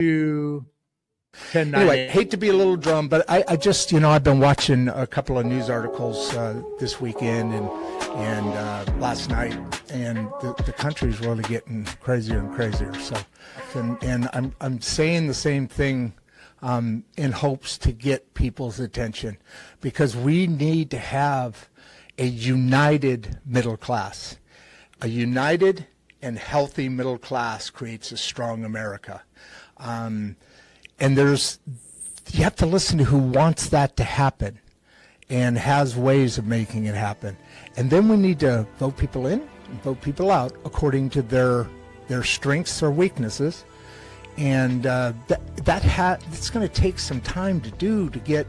to 10 Anyway, hate to be a little drum, but I just, I've been watching a couple of news articles this weekend and last night, and the country's really getting crazier and crazier. So, and I'm saying the same thing in hopes to get people's attention, because we need to have a united middle class. A united and healthy middle class creates a strong America. And you have to listen to who wants that to happen and has ways of making it happen. And then we need to vote people in and vote people out according to their strengths or weaknesses. And it's going to take some time to do, to get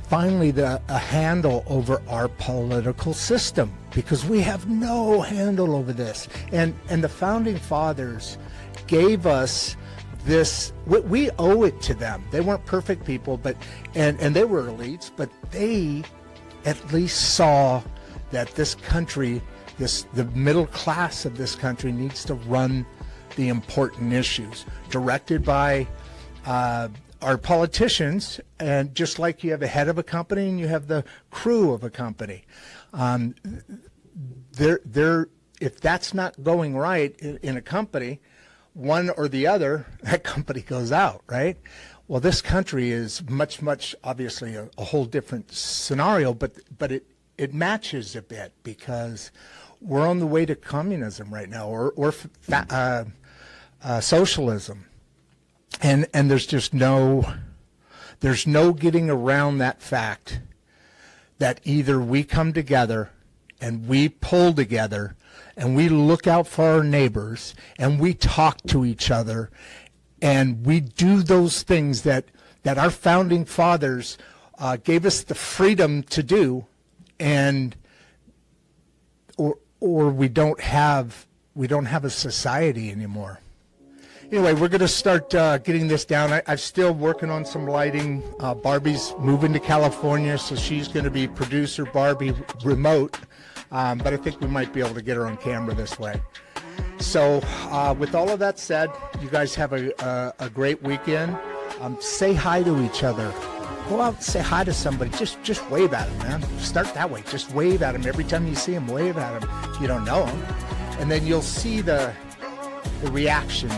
finally a handle over our political system, because we have no handle over this. And the founding fathers gave us this, we owe it to them. They weren't perfect people, and they were elites, but they at least saw that this country, the middle class of this country, needs to run the important issues directed by our politicians. And just like you have a head of a company and you have the crew of a company, if that's not going right in a company, one or the other, that company goes out, right? Well, this country is much, obviously a whole different scenario, but it matches a bit, because we're on the way to communism right now, or socialism, and there's just no getting around that fact that either we come together and we pull together and we look out for our neighbors and we talk to each other and we do those things that our founding fathers gave us the freedom to do, or we don't have a society anymore. Anyway, we're going to start getting this down. I'm still working on some lighting. Barbie's moving to California, so she's going to be producer Barbie remote. But I think we might be able to get her on camera this way. So with all of that said, you guys have a great weekend. Say hi to each other. Go out and say hi to somebody. Just wave at them, man. Start that way. Just wave at them. Every time you see them, wave at them if you don't know them. And then you'll see the reaction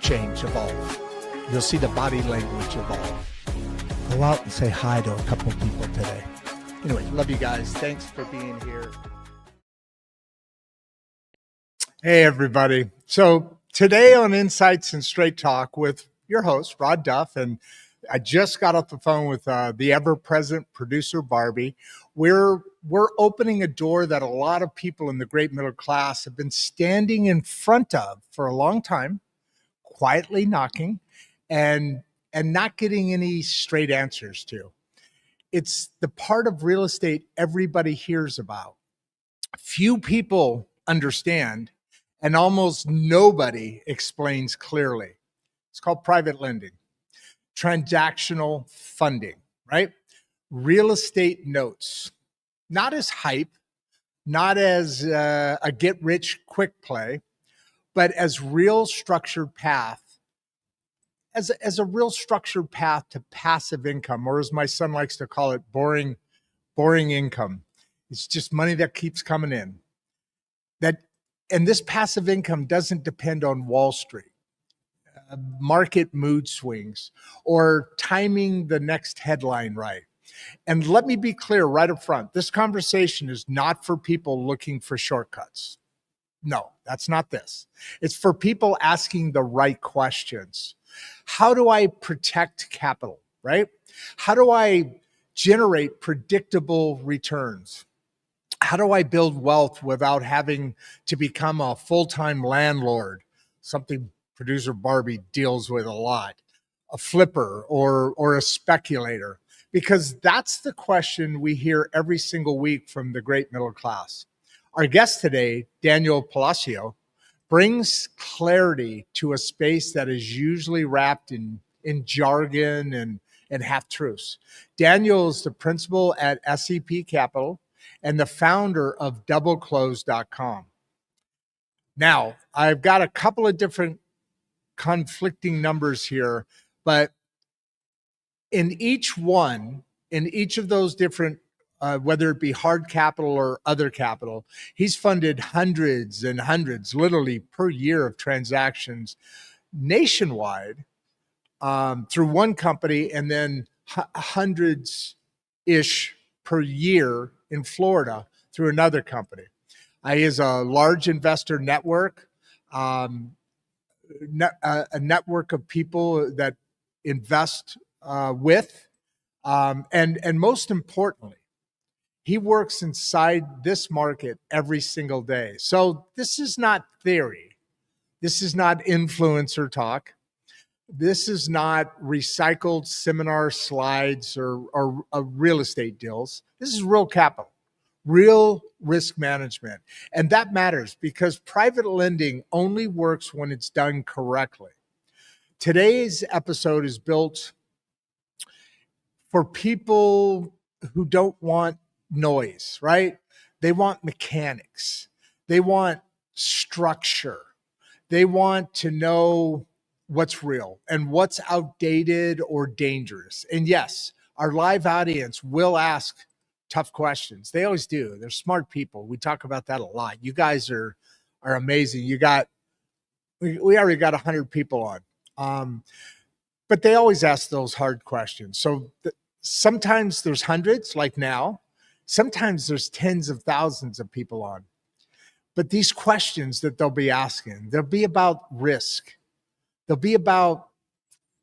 change, evolve. You'll see the body language evolve. Go out and say hi to a couple of people today. Anyway, love you guys. Thanks for being here. Hey, everybody. So today on Insights and Straight Talk with your host, Rodd Duff, and I just got off the phone with the ever-present producer Barbie. We're opening a door that a lot of people in the great middle class have been standing in front of for a long time, quietly knocking, and not getting any straight answers to. It's the part of real estate everybody hears about. Few people understand, and almost nobody explains clearly. It's called private lending, transactional funding, right? Real estate notes, not as hype, not as a get-rich-quick play, but as real structured path, as a real structured path to passive income, or as my son likes to call it, boring income. It's just money that keeps coming in. And this passive income doesn't depend on Wall Street, market mood swings, or timing the next headline right. And let me be clear right up front, this conversation is not for people looking for shortcuts. No, that's not this. It's for people asking the right questions. How do I protect capital, right? How do I generate predictable returns? How do I build wealth without having to become a full-time landlord, something producer Barbie deals with a lot, a flipper or a speculator? Because that's the question we hear every single week from the great middle class. Our guest today, Daniel Paloscio, brings clarity to a space that is usually wrapped in jargon and half-truths. Daniel is the principal at SEP Capital and the founder of doubleclose.com. Now, I've got a couple of different conflicting numbers here, but in each of those different, whether it be hard capital or other capital, he's funded hundreds and hundreds, literally per year, of transactions nationwide through one company, and then hundreds ish per year in Florida through another company. He has a large investor network, a network of people that invest with, and most importantly, he works inside this market every single day. So this is not theory. This is not influencer talk. This is not recycled seminar slides or real estate deals. This is real capital, real risk management. And that matters because private lending only works when it's done correctly. Today's episode is built for people who don't want noise, right? They want mechanics. They want structure. They want to know what's real and what's outdated or dangerous. And yes, our live audience will ask tough questions. They always do. They're smart people. We talk about that a lot. You guys are amazing. We already got 100 people on. But they always ask those hard questions. So sometimes there's hundreds, like now. Sometimes there's tens of thousands of people on. But these questions that they'll be asking, they'll be about risk. They'll be about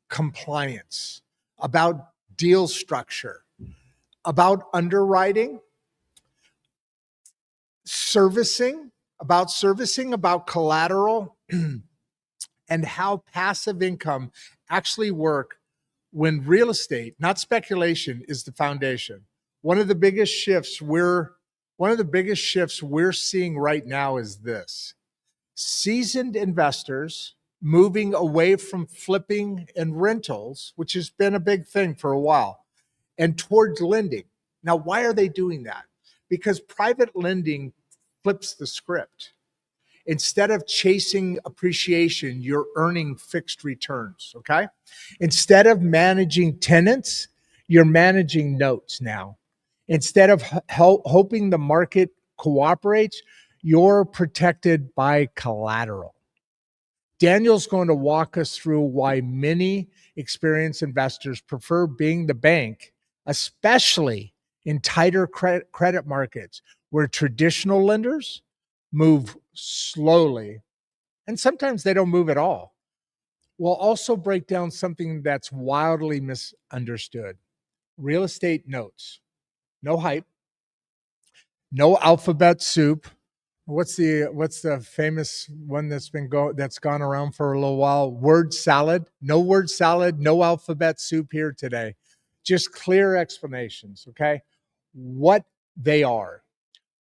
compliance, about deal structure, about underwriting, servicing, about collateral, and how passive income actually work when real estate, not speculation, is the foundation. One of the biggest shifts we're seeing right now is this: seasoned investors moving away from flipping and rentals, which has been a big thing for a while, and towards lending. Now, why are they doing that? Because private lending flips the script. Instead of chasing appreciation, you're earning fixed returns, okay? Instead of managing tenants, you're managing notes now. Instead of hoping the market cooperates, you're protected by collateral. Daniel's going to walk us through why many experienced investors prefer being the bank, especially in tighter credit markets where traditional lenders move slowly, and sometimes they don't move at all. We'll also break down something that's wildly misunderstood: real estate notes. No hype, no alphabet soup. What's the famous one that's gone around for a little while? Word salad. No word salad, no alphabet soup here today. Just clear explanations, okay? What they are,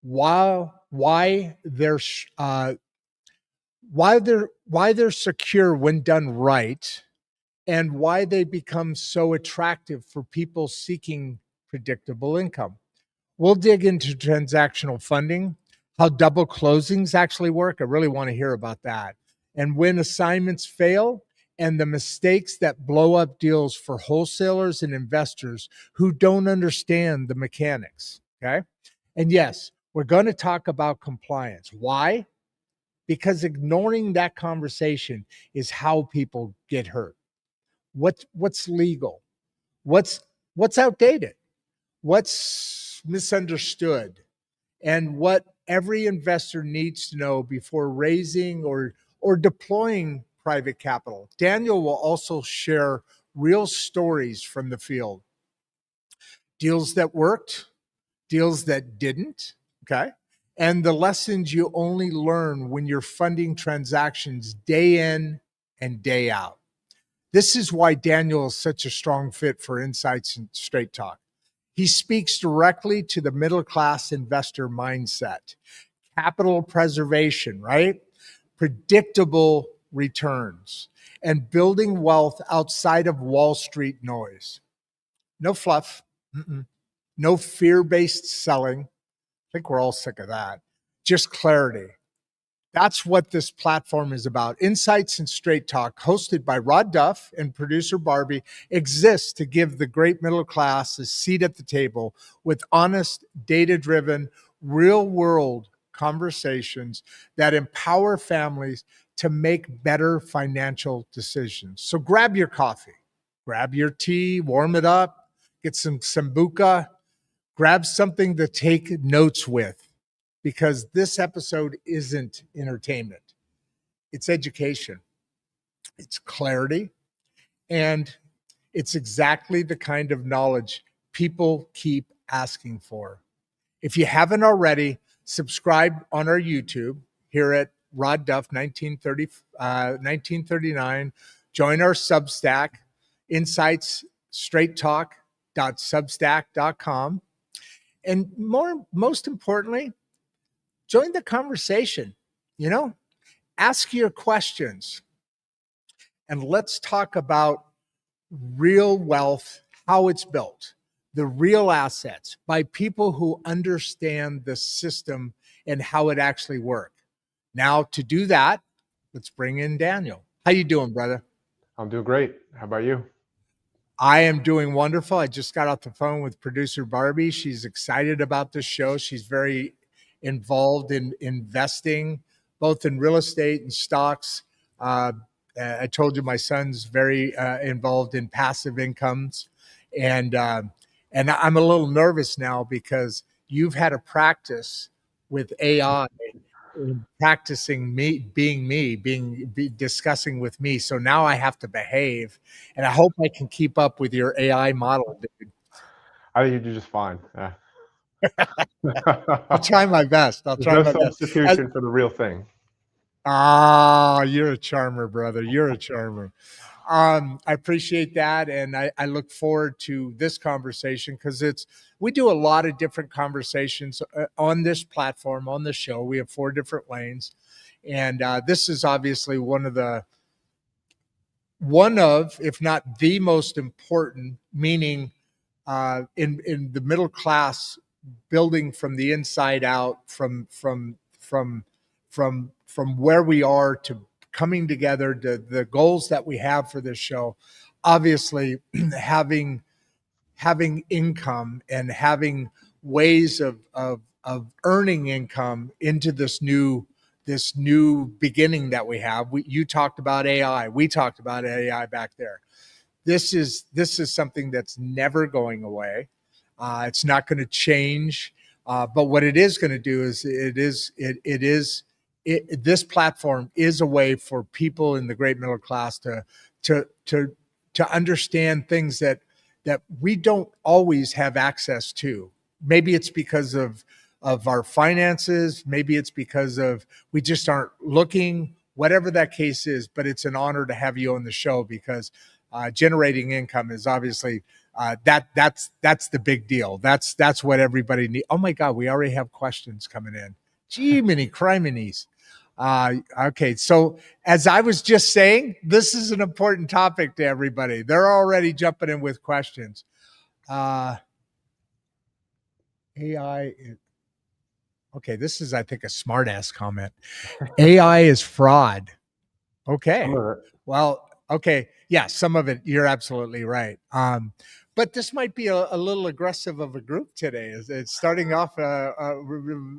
why they're secure when done right, and why they become so attractive for people seeking predictable income. We'll dig into transactional funding, how double closings actually work. I really want to hear about that. And when assignments fail, and the mistakes that blow up deals for wholesalers and investors who don't understand the mechanics, okay? And yes, we're going to talk about compliance. Why? Because ignoring that conversation is how people get hurt. What's legal? What's outdated? What's misunderstood? And what every investor needs to know before raising or deploying private capital. Daniel will also share real stories from the field. Deals that worked, deals that didn't, okay? And the lessons you only learn when you're funding transactions day in and day out. This is why Daniel is such a strong fit for Insights and Straight Talk. He speaks directly to the middle-class investor mindset, capital preservation, right? Predictable returns, and building wealth outside of Wall Street noise. No fluff, no fear-based selling. I think we're all sick of that. Just clarity. That's what this platform is about. Insights and Straight Talk, hosted by Rodd Duff and producer Barbie, exists to give the great middle class a seat at the table with honest, data driven, real world conversations that empower families to make better financial decisions. So grab your coffee, grab your tea, warm it up, get some sambuca, grab something to take notes with, because this episode isn't entertainment. It's education, it's clarity, and it's exactly the kind of knowledge people keep asking for. If you haven't already, subscribe on our YouTube here at Rodd Duff 1939. Join our Substack, Insights Straight Talk.substack.com. And most importantly, join the conversation. You know, ask your questions, and let's talk about real wealth, how it's built, the real assets by people who understand the system and how it actually works. Now, to do that, let's bring in Daniel. How you doing, brother? I'm doing great. How about you? I am doing wonderful. I just got off the phone with producer Barbie. She's excited about this show. She's very involved in investing, both in real estate and stocks. I told you my son's very involved in passive incomes, and I'm a little nervous now because you've had a practice with AI, practicing discussing with me. So now I have to behave, and I hope I can keep up with your AI model, dude. I think you do just fine. Yeah. I'll try my best. I'll There's try no my best. substitution for the real thing. You're a charmer, brother. You're a charmer. I appreciate that, and I look forward to this conversation because we do a lot of different conversations on this platform, on the show. We have 4 different lanes, and this is obviously one of, if not the most important, meaning in the middle class, building from the inside out, from where we are to coming together to the goals that we have for this show. Obviously, having income and having ways of earning income into this new beginning that we have. You talked about AI. We talked about AI back there. This is something that's never going away. It's not going to change. But what it is going to do is this platform is a way for people in the great middle class to understand things that we don't always have access to. Maybe it's because of our finances. Maybe it's because of we just aren't looking. Whatever that case is, but it's an honor to have you on the show because generating income is obviously that's the big deal. That's what everybody needs. Oh my God, we already have questions coming in. Gee, many criminies. Okay, so as I was just saying, this is an important topic to everybody. They're already jumping in with questions. AI. Okay, this is, I think, a smart ass comment. AI is fraud. Okay. Well, okay. Yeah, some of it, you're absolutely right. But this might be a little aggressive of a group today. It's starting off a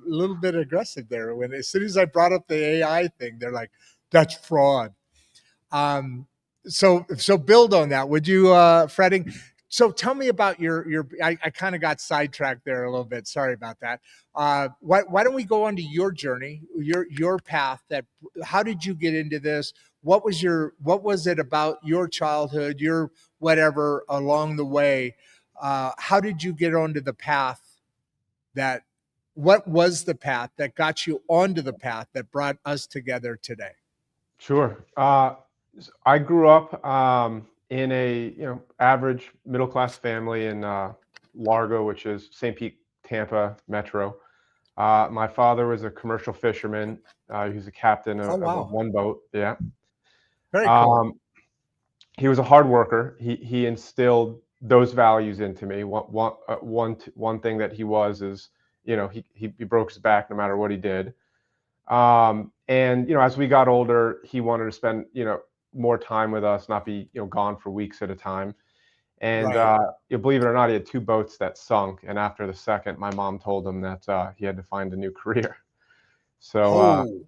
little bit aggressive there. When as soon as I brought up the AI thing, they're like, "That's fraud." So build on that, would you, Fredding? So tell me about your. I kind of got sidetracked there a little bit. Sorry about that. Why don't we go on to your journey, your path? How did you get into this? What was it about your childhood, your whatever along the way? How did you get onto the path what was the path that got you onto the path that brought us together today? Sure. I grew up in a average middle class family in Largo, which is St. Pete, Tampa metro. My father was a commercial fisherman. He was a captain of one boat. Yeah. Very cool. He was a hard worker. He instilled those values into me. One thing that he was is, he broke his back no matter what he did. And, as we got older, he wanted to spend, more time with us, not be, gone for weeks at a time. And Right. you believe it or not, he had 2 boats that sunk. And after the second, my mom told him that he had to find a new career. So Oh,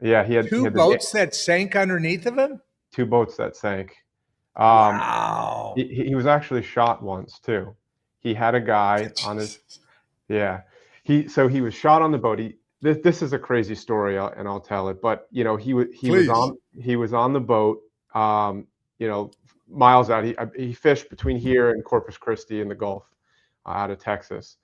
yeah, he had 2 boats that sank underneath of him? 2 boats that sank. Wow. He was actually shot once too. He had a guy on his Jesus. yeah. He was shot on the boat. This is a crazy story, and I'll tell it. But Please. he was on the boat, you know, miles out. He fished between here and Corpus Christi in the Gulf, out of Texas.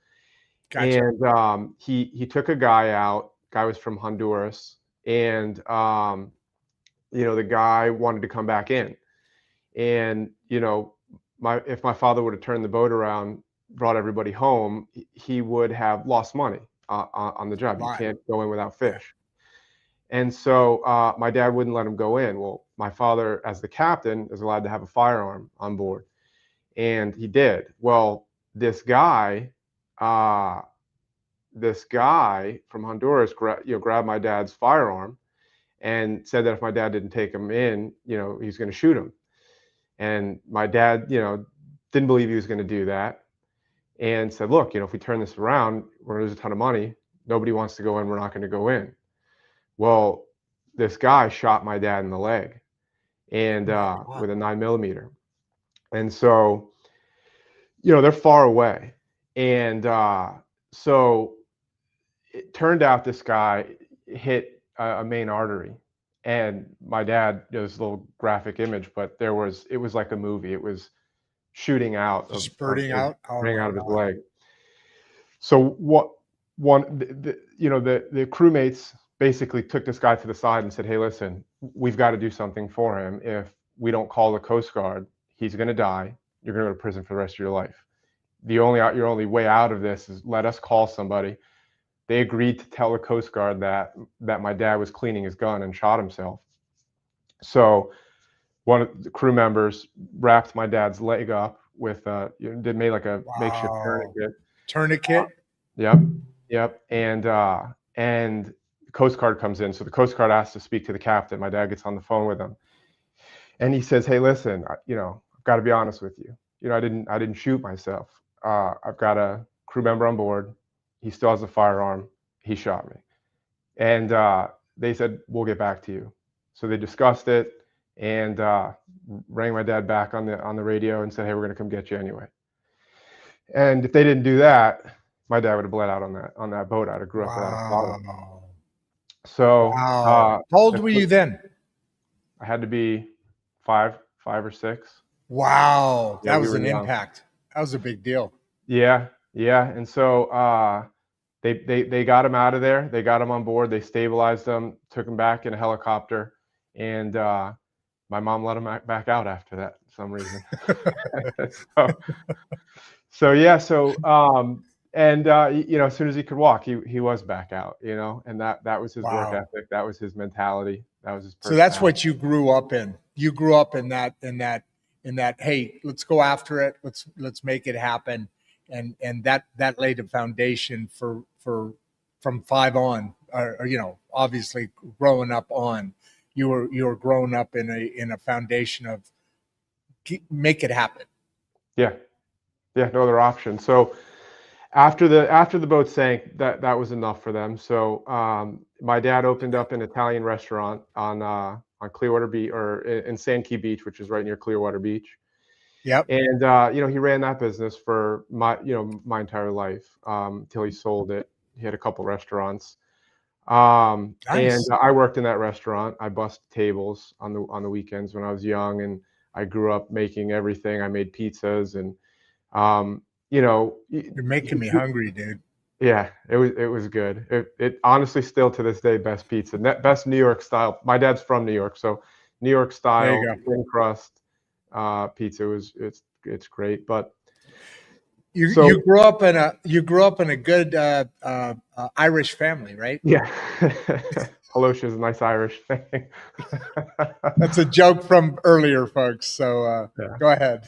Gotcha. And he took a guy out. Guy was from Honduras, and the guy wanted to come back in. And if my father would have turned the boat around, brought everybody home, he would have lost money on the job. You Right. can't go in without Yeah. fish. And so my dad wouldn't let him go in. Well, my father, as the captain, is allowed to have a firearm on board, and he did. Well, this guy from Honduras grabbed my dad's firearm and said that if my dad didn't take him in, he's going to shoot him. And my dad, didn't believe he was going to do that, and said, look, if we turn this around, we're going to lose a ton of money. Nobody wants to go in. We're not going to go in. Well, this guy shot my dad in the leg, and with a 9mm. And so, they're far away. And so it turned out this guy hit a main artery. And my dad, this little graphic image, but it was like a movie. It was shooting out Spurting out. Oh spraying my out of his God. leg. So the crewmates basically took this guy to the side and said, hey, listen, we've got to do something for him. If we don't call the Coast Guard, he's going to die. You're going to go to prison for the rest of your life. Your only way out of this is let us call somebody. They agreed to tell the Coast Guard that my dad was cleaning his gun and shot himself. So one of the crew members wrapped my dad's leg up with made like a makeshift tourniquet. Tourniquet. Yep. And the Coast Guard comes in. So the Coast Guard asks to speak to the captain. My dad gets on the phone with him, and he says, "Hey, listen, I've got to be honest with you. I didn't shoot myself. I've got a crew member on board. He still has a firearm. He shot me." And they said, "We'll get back to you." So they discussed it and rang my dad back on the radio and said, "Hey, we're going to come get you anyway." And if they didn't do that, my dad would have bled out on that boat. I'd have grew up without a father. Wow. So Wow. How old were you then? I had to be five or six. Wow. Yeah, That we was were an young. impact. That was a big deal. Yeah. And so they got him out of there. They got him on board. They stabilized him, took him back in a helicopter, and my mom let him back out after that for some reason. As soon as he could walk, he was back out, and that was his work ethic. That was his mentality. That was his personality. So that's what you grew up in. You grew up in that, hey, let's go after it. Let's make it happen. And that laid a foundation for from 5 on, obviously growing up on, you were growing up in a foundation of make it happen. Yeah. No other option. So after the boat sank, that was enough for them. So my dad opened up an Italian restaurant on Clearwater Beach, or in Sand Key Beach, which is right near Clearwater Beach. Yep. And he ran that business for my entire life till he sold it. He had a couple restaurants. Nice. And I worked in that restaurant. I bussed tables on the weekends when I was young, and I grew up making everything. I made pizzas, and you're making me hungry, dude. Yeah, it was good. It honestly still to this day best pizza, best New York style. My dad's from New York, so New York style thin crust pizza it's great. But you grew up in a good Irish family, right? Yeah. Paloscio is a nice Irish thing. That's a joke from earlier, folks. So go ahead.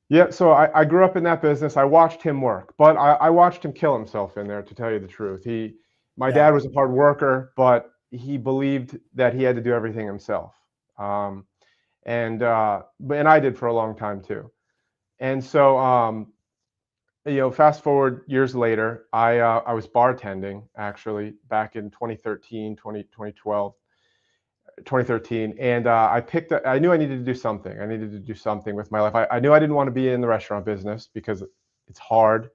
Yeah, so I grew up in that business. I watched him work, but I watched him kill himself in there, to tell you the truth. My Yeah. dad was a hard worker, but he believed that he had to do everything himself. And I did for a long time too. And so, fast forward years later, I was bartending actually back in 2013, 2013. And I knew I needed to do something. I needed to do something with my life. I knew I didn't want to be in the restaurant business because it's hard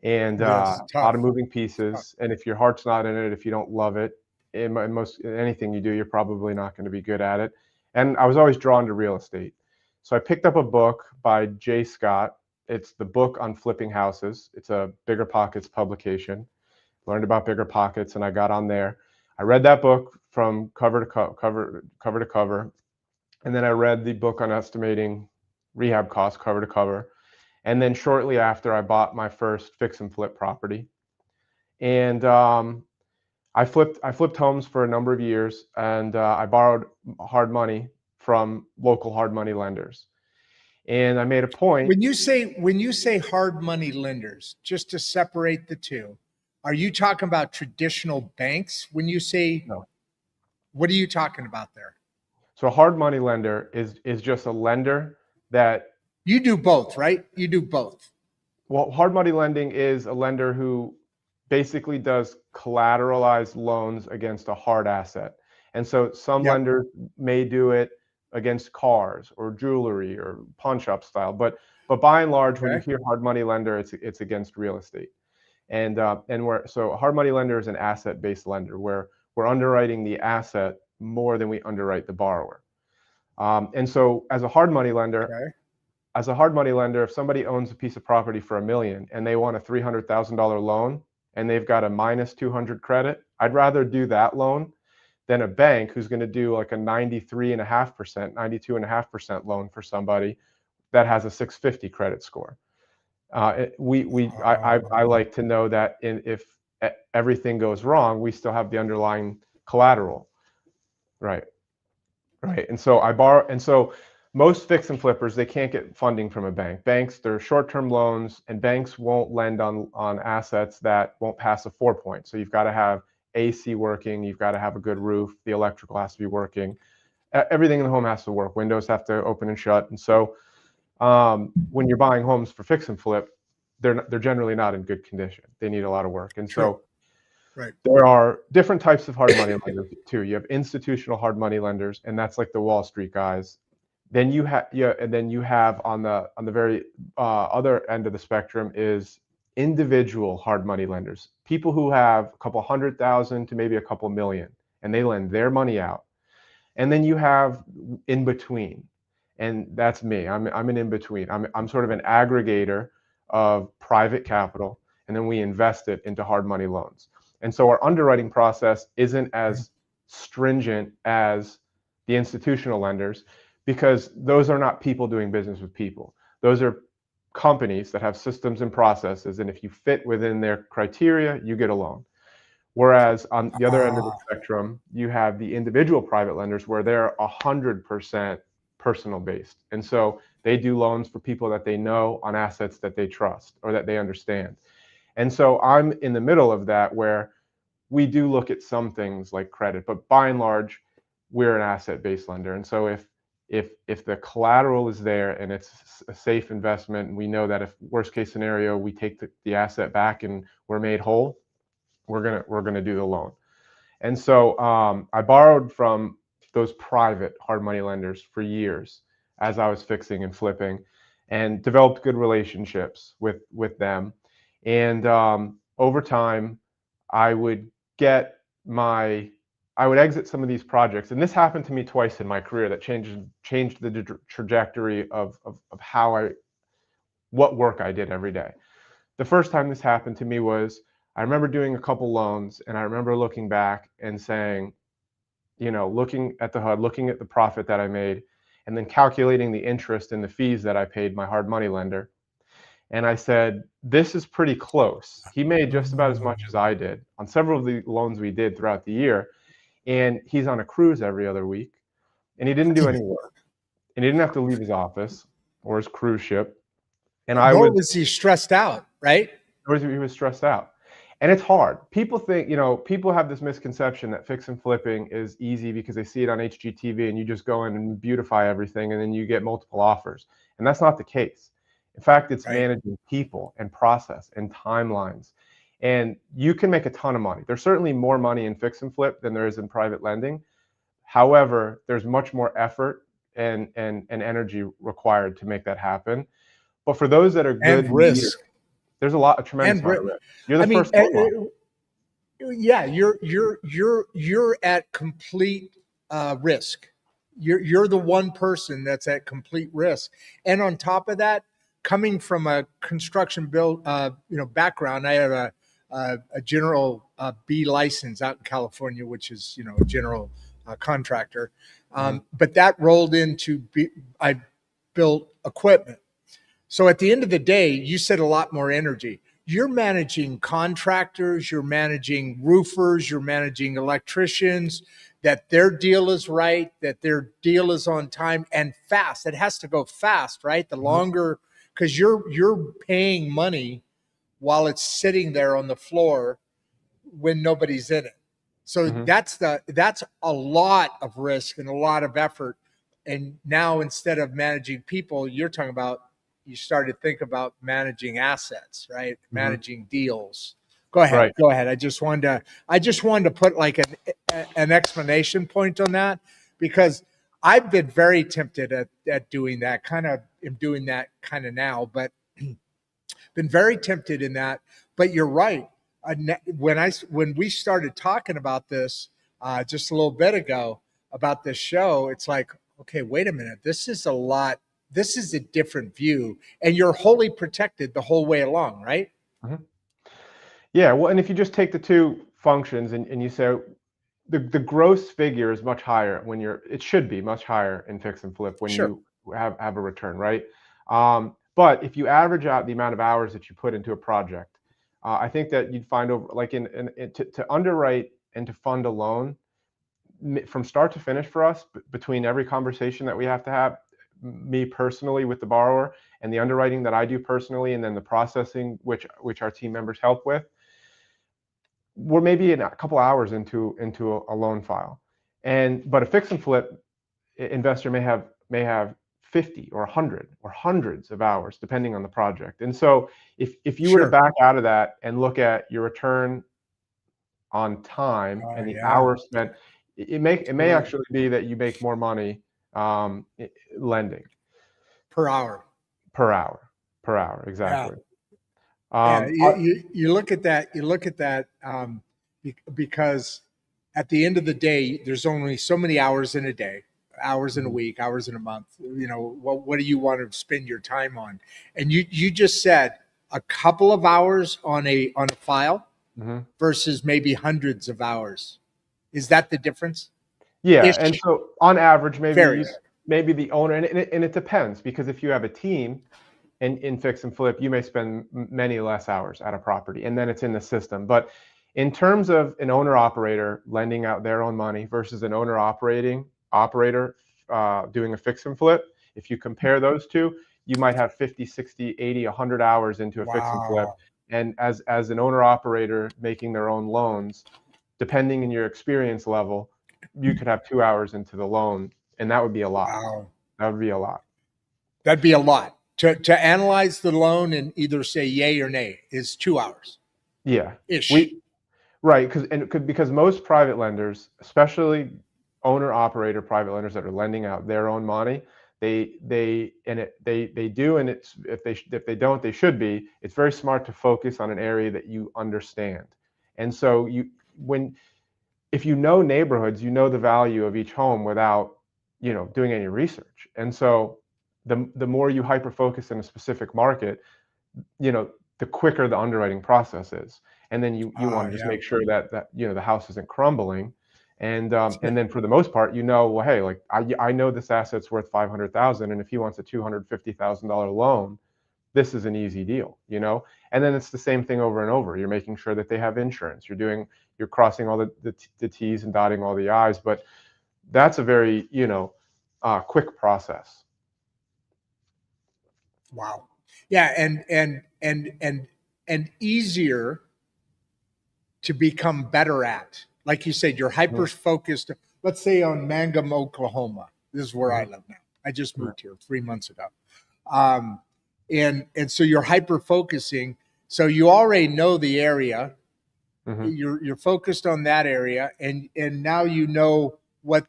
and Yes, a lot of tough. moving Tough. pieces. And if your heart's not in it, if you don't love it, in anything you do, you're probably not going to be good at it. And I was always drawn to real estate. So I picked up a book by Jay Scott. It's the book on flipping houses. It's a Bigger Pockets publication. Learned about Bigger Pockets, and I got on there. I read that book from cover to cover, and then I read the book on estimating rehab costs cover to cover. And then shortly after, I bought my first fix and flip property. And I flipped homes for a number of years, and I borrowed hard money from local hard money lenders. And I made a point. When you say hard money lenders, just to separate the two, are you talking about traditional banks? When you say, No. What are you talking about there? So a hard money lender is just a lender that You do both, right? You do both. Well, hard money lending is a lender who basically does collateralized loans against a hard asset. And so some Yep. lenders may do it against cars or jewelry or pawn shop style, but by and large, when you Okay. hear hard money lender, it's against real estate. And so a hard money lender is an asset-based lender where we're underwriting the asset more than we underwrite the borrower. And so as a hard money lender, Okay. if somebody owns a piece of property for $1 million and they want a $300,000 loan and they've got a minus 200 credit, I'd rather do that loan than a bank who's going to do like a 93.5%, 92.5% loan for somebody that has a 650 credit score. I like to know that if everything goes wrong, we still have the underlying collateral, right? Right. And so most fix and flippers, they can't get funding from a bank. Banks, they're short-term loans, and banks won't lend on assets that won't pass a 4-point. So you've got to have AC working, you've got to have a good roof, the electrical has to be working, everything in the home has to work. Windows have to open and shut. And so when you're buying homes for fix and flip, they're generally not in good condition. They need a lot of work. And True. Right. There are different types of hard money lenders too. You have institutional hard money lenders, and that's like the Wall Street guys. Then you have on the very other end of the spectrum is individual hard money lenders, people who have a couple 100,000 to maybe a couple million, and they lend their money out. And then you have in between, and that's me. I'm an in between. I'm sort of an aggregator of private capital, and then we invest it into hard money loans. And so our underwriting process isn't as stringent as the institutional lenders because those are not people doing business with people. Those are companies that have systems and processes, and if you fit within their criteria, you get a loan. Whereas on the other end of the spectrum, you have the individual private lenders where they're 100% personal based. And so they do loans for people that they know on assets that they trust or that they understand. And so I'm in the middle of that where we do look at some things like credit, but by and large, we're an asset-based lender. And so if the collateral is there and it's a safe investment, and we know that if worst case scenario, we take the asset back and we're made whole, we're gonna do the loan. And so I borrowed from those private hard money lenders for years as I was fixing and flipping, and developed good relationships with them. And over time, I would exit some of these projects, and this happened to me twice in my career that changed the trajectory of what work I did every day. The first time this happened to me was I remember doing a couple loans, and I remember looking back and saying, looking at the HUD, looking at the profit that I made, and then calculating the interest and the fees that I paid my hard money lender. And I said, this is pretty close. He made just about as much as I did on several of the loans we did throughout the year. And he's on a cruise every other week, and he didn't do any work, and he didn't have to leave his office or his cruise ship. And Nor was he stressed out, right? He was stressed out. And it's hard. People think, people have this misconception that fix and flipping is easy because they see it on HGTV and you just go in and beautify everything and then you get multiple offers. And that's not the case. In fact, it's Right. managing people and process and timelines. And you can make a ton of money. There's certainly more money in fix and flip than there is in private lending. However, there's much more effort and energy required to make that happen. But for those that are good And leaders, risk. there's a tremendous And amount of risk. You're I the mean, first loan officer. yeah, you're at complete risk. You're the one person that's at complete risk. And on top of that, coming from a construction build background, I have a general B license out in California, which is a general contractor. But that rolled into I built equipment. So at the end of the day, you said a lot more energy. You're managing contractors, you're managing roofers, you're managing electricians, that their deal is right, that their deal is on time and fast. It has to go fast, right? The longer, because you're paying money while it's sitting there on the floor when nobody's in it. So Mhm. that's a lot of risk and a lot of effort. And now instead of managing people, you're talking about you started to think about managing assets, right? Mhm. Managing deals. Go ahead. Right. Go ahead. I just wanted to put like an explanation point on that because I've been very tempted at doing that. Kind of am doing that kind of now, but been very tempted in that. But you're right. When we started talking about this just a little bit ago about this show, it's like, okay, wait a minute. This is a lot. This is a different view, and you're wholly protected the whole way along, right? Mhm. Yeah, well, and if you just take the two functions and you say the gross figure is much higher when it should be much higher in fix and flip when Sure. you have a return, right? But if you average out the amount of hours that you put into a project, I think that you'd find over like to underwrite and to fund a loan from start to finish for us between every conversation that we have to have, me personally with the borrower and the underwriting that I do personally, and then the processing which our team members help with, we're maybe in a couple hours into a loan file. But a fix and flip investor may have 50 or 100 or hundreds of hours depending on the project. And so if you were to Sure. back out of that and look at your return on time Oh and the yeah. hours spent, it may Right. actually be that you make more money lending Per hour. per hour. Per hour, Yeah. exactly. Yeah, Um, you look at that. You look at that because at the end of the day, there's only so many hours in a day, hours in a mhm, week, hours in a month. What do you want to spend your time on? And you just said a couple of hours on a file mhm. versus maybe hundreds of hours. Is that the difference? Yeah, and Ish so on average, varies. maybe the owner, and it depends because if you have a team in fix and flip, you may spend many less hours at a property, and then it's in the system. But in terms of an owner operator lending out their own money versus an owner operator doing a fix and flip, if you compare those two, you might have 50, 60, 80, 100 hours into a fix and flip. Wow. And as an owner operator making their own loans, depending on your experience level, you could have 2 hours into the loan, and that would be a lot. Wow. That would be a lot. That'd be a lot. To analyze the loan and either say yay or nay is 2 hours Yeah. ish. We Right, because most private lenders, especially owner operator private lenders that are lending out their own money, they do, and it's if they don't, they should be. It's very smart to focus on an area that you understand. And so when if you know neighborhoods, you know the value of each home without, doing any research. And so the more you hyper focus in a specific market, you know, the quicker the underwriting process is. And then you want to just Yeah. make sure that the house isn't crumbling. And then for the most part, well, hey, like I know this asset's worth 500,000, and if he wants a $250,000 loan, this is an easy deal. And then it's the same thing over and over. You're making sure that they have insurance. You're crossing all the T's and dotting all the I's. But that's a very quick process. Wow. Yeah, and easier to become better at? Like you said, you're hyper focused, let's say on Mangum, Oklahoma. This is where I live now. I just moved here 3 months ago. And so you're hyper focusing. So you already know the area. You're focused on that area, and now you know what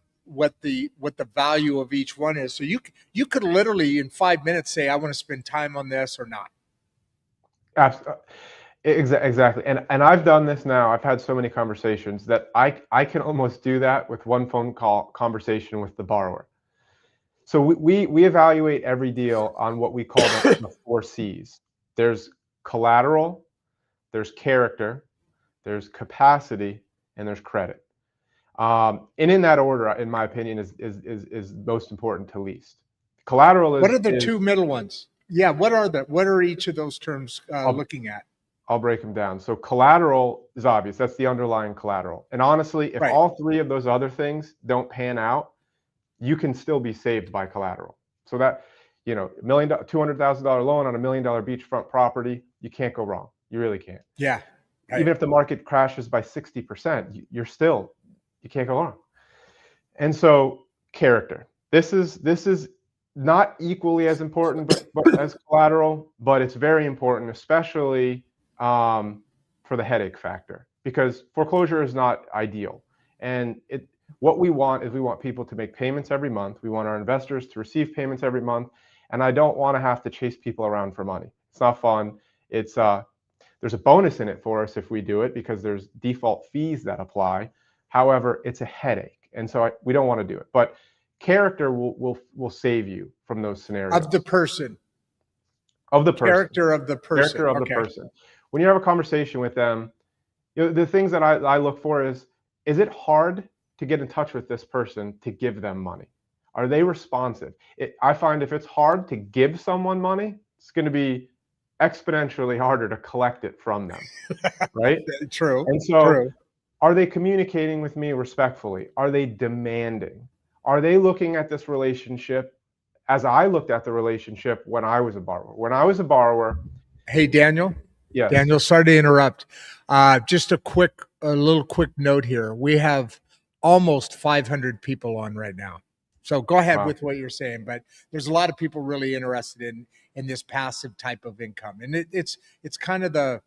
the value of each one is. So you could literally in 5 minutes say, I want to spend time on this or not. Exactly. And I've done this now. I've had so many conversations that I can almost do that with one phone call conversation with the borrower. So we evaluate every deal on what we call the 4 C's. There's collateral, there's character, there's capacity, and there's credit. And in that order, in my opinion, is most important to least. Collateral is. What are the 2 middle ones? Yeah, what are each of those terms looking at? I'll break them down. So collateral is obvious. That's the underlying collateral. And honestly, if all 3 of those other things don't pan out, you can still be saved by collateral. So that, $200,000 loan on $1 million beachfront property, you can't go wrong. You really can't. Yeah. Right. Even if the market crashes by 60%, you can't go wrong. And so character. This is not equally as important but as collateral, but it's very important, especially for the headache factor, because foreclosure is not ideal. And what we want is people to make payments every month. We want our investors to receive payments every month. And I don't want to have to chase people around for money. It's not fun. There's a bonus in it for us if we do it, because there's default fees that apply. However, it's a headache. And so we don't want to do it. But character will save you from those scenarios. Of the person. Character of the person. Character of the person. When you have a conversation with them, the things that I look for is it hard to get in touch with this person to give them money? Are they responsive? I find if it's hard to give someone money, it's going to be exponentially harder to collect it from them, right? True. And so are they communicating with me respectfully? Are they demanding? Are they looking at this relationship as I looked at the relationship when I was a borrower? Hey, Daniel. Yes. Daniel, sorry to interrupt. Just a little quick note here. We have almost 500 people on right now. So go ahead with what you're saying, but there's a lot of people really interested in this passive type of income. And it's kind of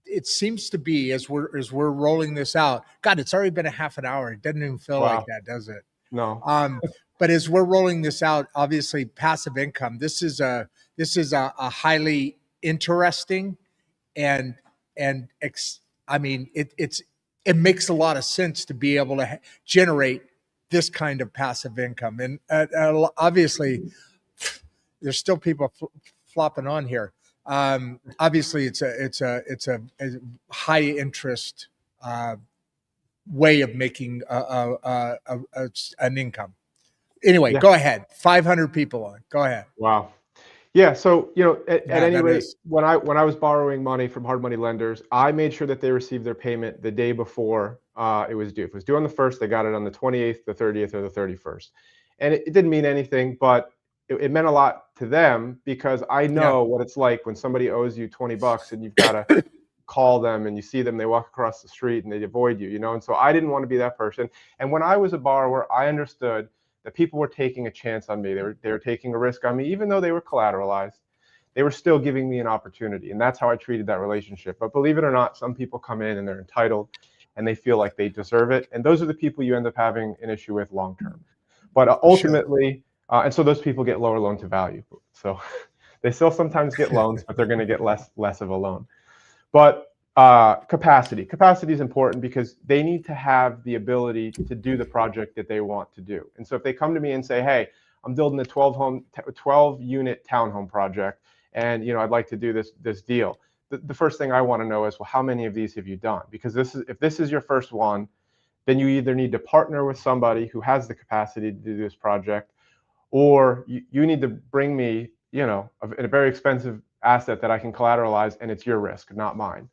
it seems to be as we're rolling this out. God, it's already been a half an hour. It doesn't even feel like that, does it? No. But as we're rolling this out, obviously passive income, this is a highly interesting and I mean, it makes a lot of sense to be able to generate this kind of passive income. And obviously there's still people flopping on here. Obviously it's a high interest way of making an income. Anyway, Go ahead. 500 people on. Go ahead. Wow. Yeah. So, at any rate, when I was borrowing money from hard money lenders, I made sure that they received their payment the day before it was due. If it was due on the 1st, they got it on the 28th, the 30th, or the 31st. And it didn't mean anything, but it meant a lot to them, because I know what it's like when somebody owes you $20 and you've got to call them, and you see them, they walk across the street and they avoid you, and so I didn't want to be that person. And when I was a borrower, I understood that people were taking a chance on me. They were taking a risk on me, even though they were collateralized. They were still giving me an opportunity, and that's how I treated that relationship. But believe it or not, some people come in and they're entitled and they feel like they deserve it, and those are the people you end up having an issue with long term. But ultimately, and so those people get lower loan to value. So they still sometimes get loans, but they're going to get less of a loan. But capacity is important, because they need to have the ability to do the project that they want to do. And so if they come to me and say, hey, I'm building a 12 unit townhome project, and I'd like to do this deal, the first thing I want to know is, well, how many of these have you done? Because if this is your first one, then you either need to partner with somebody who has the capacity to do this project, or you need to bring me a very expensive asset that I can collateralize, and it's your risk, not mine.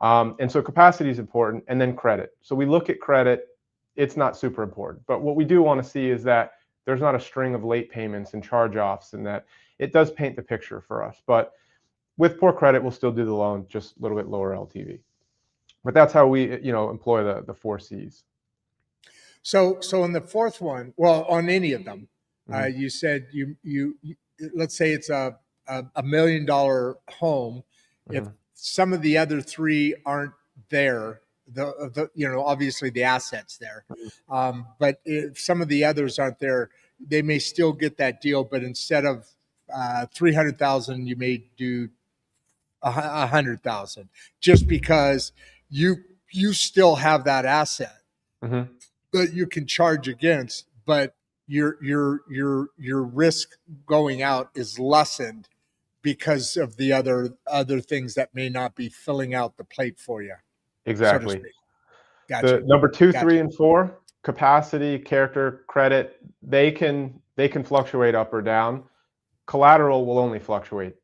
And so capacity is important, and then credit. So we look at credit. It's not super important, but what we do want to see is that there's not a string of late payments and charge-offs, and that it does paint the picture for us. But with poor credit, we'll still do the loan, just a little bit lower LTV. But that's how we, employ the four C's. So in the fourth one, well, on any of them, Mhm. you said you let's say it's a $1 million home. If Mhm. some of the other three aren't there, obviously the assets there, Mhm. but if some of the others aren't there, they may still get that deal. But instead of 300,000, you may do 100,000, just because you still have that asset Mhm. that you can charge against, but your risk going out is lessened because of the other things that may not be filling out the plate for you, so to Exactly. speak. Got The you. number 2, Got 3, you. and 4, capacity, character, credit, they can fluctuate up or down. Collateral will only fluctuate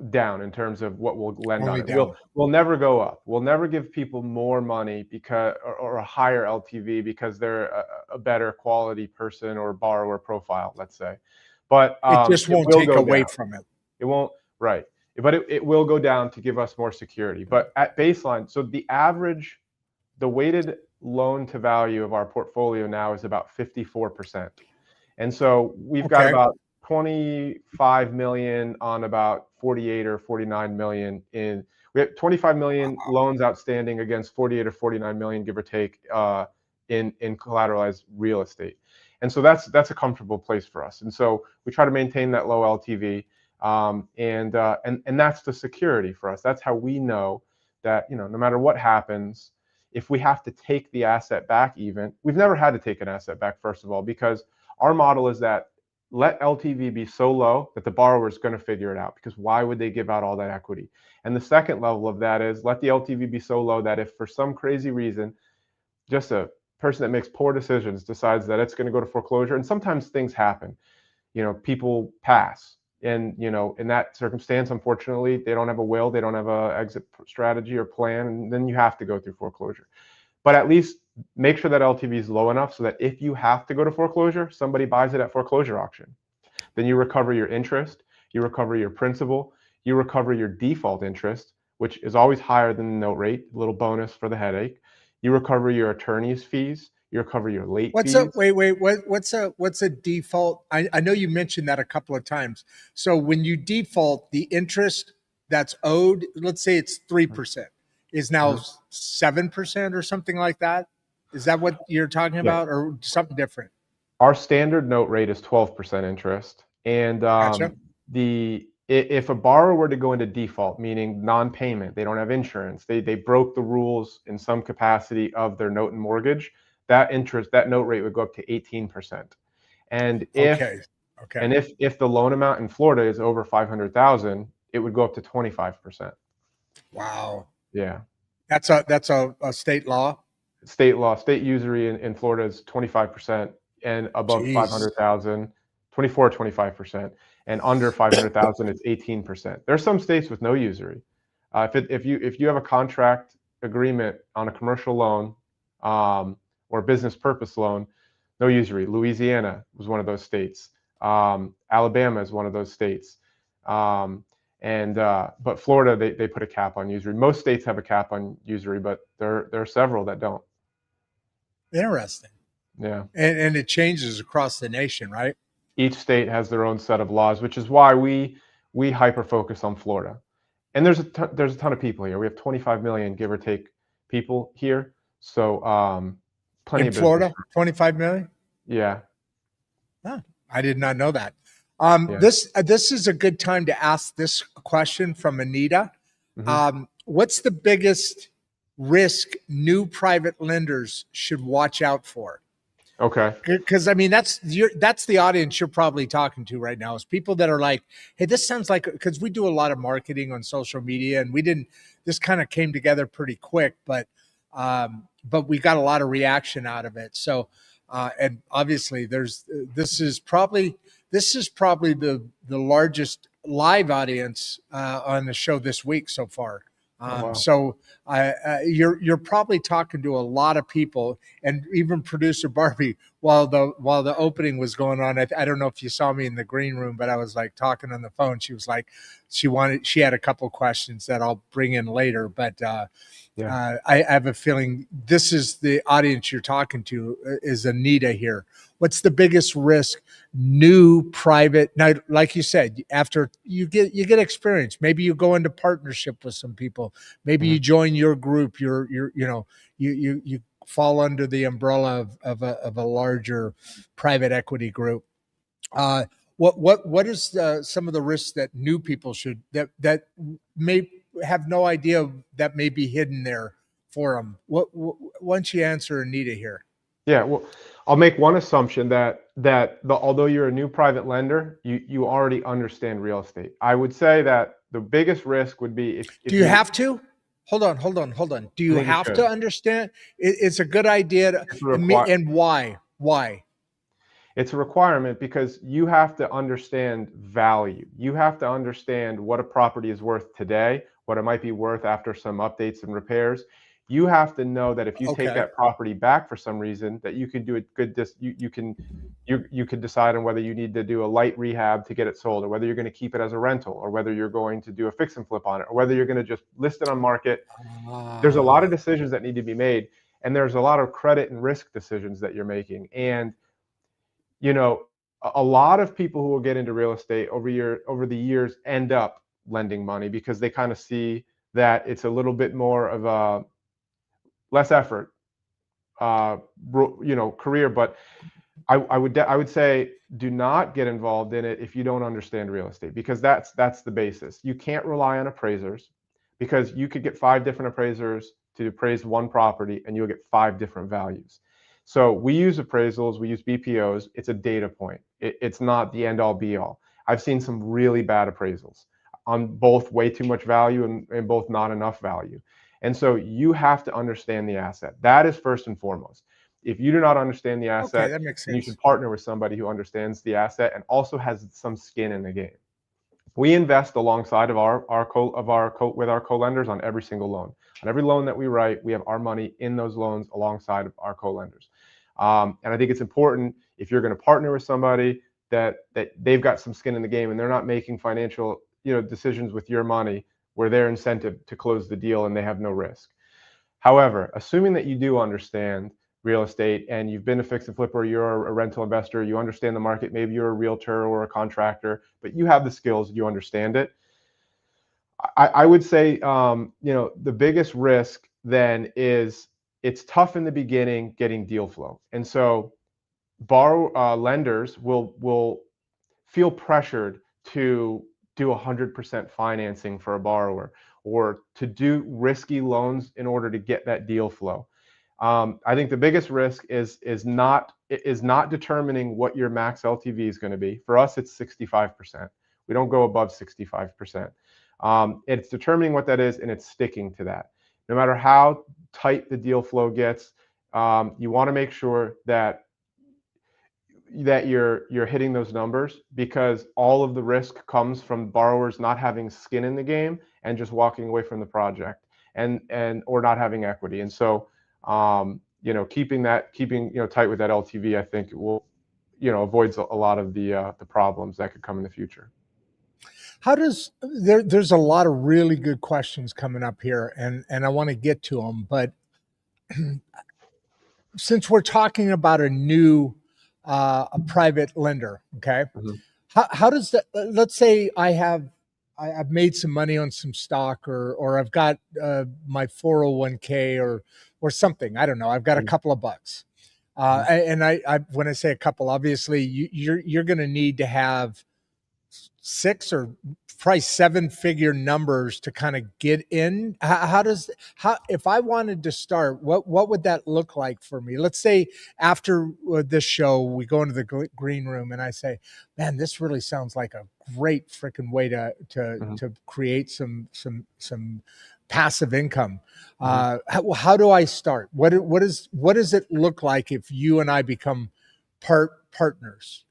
down in terms of what we'll lend on Only it. We'll down. we'll never go up. We'll never give people more money because or a higher LTV because they're a better quality person or borrower profile, let's say. But It just it won't will take go away down. from it. It won't, right. But it will go down to give us more security. But at baseline, so the weighted loan to value of our portfolio now is about 54%. And so we've got Okay. about 25 million on about 48 or 49 million we have 25 million loans outstanding against 48 or 49 million, give or take, in collateralized real estate. And so that's a comfortable place for us. And so we try to maintain that low LTV, and that's the security for us. That's how we know that, no matter what happens, if we have to take the asset back, even we've never had to take an asset back, first of all, because our model is that let LTV be so low that the borrower is going to figure it out, because why would they give out all that equity? And the second level of that is let the LTV be so low that if for some crazy reason just a person that makes poor decisions decides that it's going to go to foreclosure, and sometimes things happen, people pass, and in that circumstance, unfortunately, they don't have a will, they don't have a exit strategy or plan, and then you have to go through foreclosure. But at least make sure that LTV is low enough so that if you have to go to foreclosure, somebody buys it at foreclosure auction. Then you recover your interest, you recover your principal, you recover your default interest, which is always higher than the note rate, a little bonus for the headache. You recover your attorney's fees, you recover your late What's a fees. what's a default? I know you mentioned that a couple of times. So when you default, the interest that's owed, let's say it's 3%, is now Mhm. 7% or something like that. Is that what you're talking Yeah. about, or something different? Our standard note rate is 12% interest. And Gotcha. if a borrower were to go into default, meaning non-payment, they don't have insurance, they broke the rules in some capacity of their note and mortgage, that note rate would go up to 18%. And Okay. Okay. if the loan amount in Florida is over 500,000, it would go up to 25%. Wow. Yeah. That's a state law. State law, state usury in Florida is 25%, and above Jeez. 500,000, 24 or 25%, and under 500,000 it's 18%. There are some states with no usury. If you have a contract agreement on a commercial loan, or business purpose loan, no usury. Louisiana was one of those states. Alabama is one of those states. And But Florida, they put a cap on usury. Most states have a cap on usury, but there are several that don't. Interesting. Yeah. And it changes across the nation, right? Each state has their own set of laws, which is why we hyper focus on Florida. And there's a ton of people here. We have 25 million, give or take, people here. So plenty In of business. Florida, 25 million. Yeah. Huh, I did not know that. Yeah. This is a good time to ask this question from Anita. Hmm. What's the biggest risk new private lenders should watch out for? Okay. Because I mean, that's the audience you're probably talking to right now, is people that are like, hey, this sounds like, because we do a lot of marketing on social media, and we didn't, this kind of came together pretty quick, but we got a lot of reaction out of it. So and obviously this is probably the largest live audience on the show this week so far. Oh, wow. So you're probably talking to a lot of people, and even producer Barbie. while the opening was going on. I don't know if you saw me in the green room, but I was like talking on the phone. She was like, she had a couple questions that I'll bring in later, but I have a feeling this is the audience you're talking to is Anita here. What's the biggest risk? New private. Now, like you said, after you get experience, maybe you go into partnership with some people. Maybe you join your group. You fall under the umbrella of a larger private equity group. What is some of the risks that new people should that may have no idea that may be hidden there for them? Why don't you answer Anita here? Yeah, well, I'll make one assumption that although you're a new private lender, you already understand real estate. I would say that the biggest risk would be if do you have to? Hold on. Do you have to understand? It's a good idea and why? Why? It's a requirement because you have to understand value. You have to understand what a property is worth today, what it might be worth after some updates and repairs. You have to know that if you take that property back for some reason, that you can do a good you can decide on whether you need to do a light rehab to get it sold, or whether you're going to keep it as a rental, or whether you're going to do a fix and flip on it, or whether you're going to just list it on market. There's a lot of decisions that need to be made, and there's a lot of credit and risk decisions that you're making. And a lot of people who will get into real estate over the years end up lending money because they kind of see that it's a little bit more of a less effort, career. But I would say do not get involved in it if you don't understand real estate, because that's the basis. You can't rely on appraisers, because you could get 5 different appraisers to appraise one property and you'll get 5 different values. So we use appraisals, we use BPOs. It's a data point. It's not the end all be all. I've seen some really bad appraisals on both way too much value and both not enough value. And so you have to understand the asset. That is first and foremost. If you do not understand the asset, that makes sense. You should partner with somebody who understands the asset and also has some skin in the game. We invest alongside of with our co-lenders on every single loan. On every loan that we write, we have our money in those loans alongside of our co-lenders. And I think it's important, if you're going to partner with somebody, that they've got some skin in the game and they're not making financial decisions with your money where their incentive to close the deal and they have no risk. However, assuming that you do understand real estate and you've been a fix and flipper, you're a rental investor, you understand the market, maybe you're a realtor or a contractor, but you have the skills, you understand it. I would say, the biggest risk then is it's tough in the beginning getting deal flow. And so lenders will feel pressured to do 100% financing for a borrower or to do risky loans in order to get that deal flow. I think the biggest risk is not determining what your max LTV is going to be. For us, it's 65%. We don't go above 65%. It's determining what that is, and it's sticking to that. No matter how tight the deal flow gets, you want to make sure that you're hitting those numbers, because all of the risk comes from borrowers not having skin in the game and just walking away from the project or not having equity. And so keeping tight with that LTV, I think will avoids a lot of the problems that could come in the future. How does there's a lot of really good questions coming up here, and I want to get to them, but since we're talking about a new a private lender, okay, how does that? Let's say I've made some money on some stock, or I've got my 401k or something. I don't know. I've got a couple of bucks, and I when I say a couple, obviously you're going to need to have 6 or probably 7-figure numbers to kind of get in. How if I wanted to start, what would that look like for me? Let's say after this show, we go into the green room and I say, man, this really sounds like a great freaking way to create some passive income. How do I start? What does it look like if you and I become partners?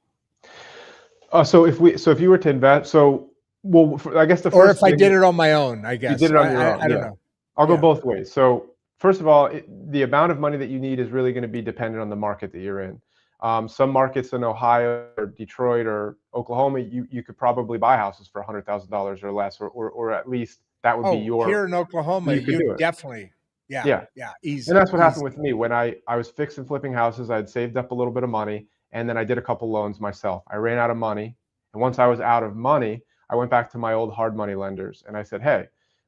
So if you were to invest, I guess or if I did it on my own, I guess you did it on your own. I don't know. I'll go both ways. So first of all, the amount of money that you need is really going to be dependent on the market that you're in. Some markets in Ohio or Detroit or Oklahoma, you could probably buy houses for $100,000 or less, or at least that would be Oh, your, here in Oklahoma, you could you do it. definitely, yeah, Yeah. yeah, And easy, that's what happened easy. with me when I was fixing flipping houses. I had saved up a little bit of money, and then I did a couple loans myself. I ran out of money, and once I was out of money, I went back to my old hard money lenders and I said, "Hey,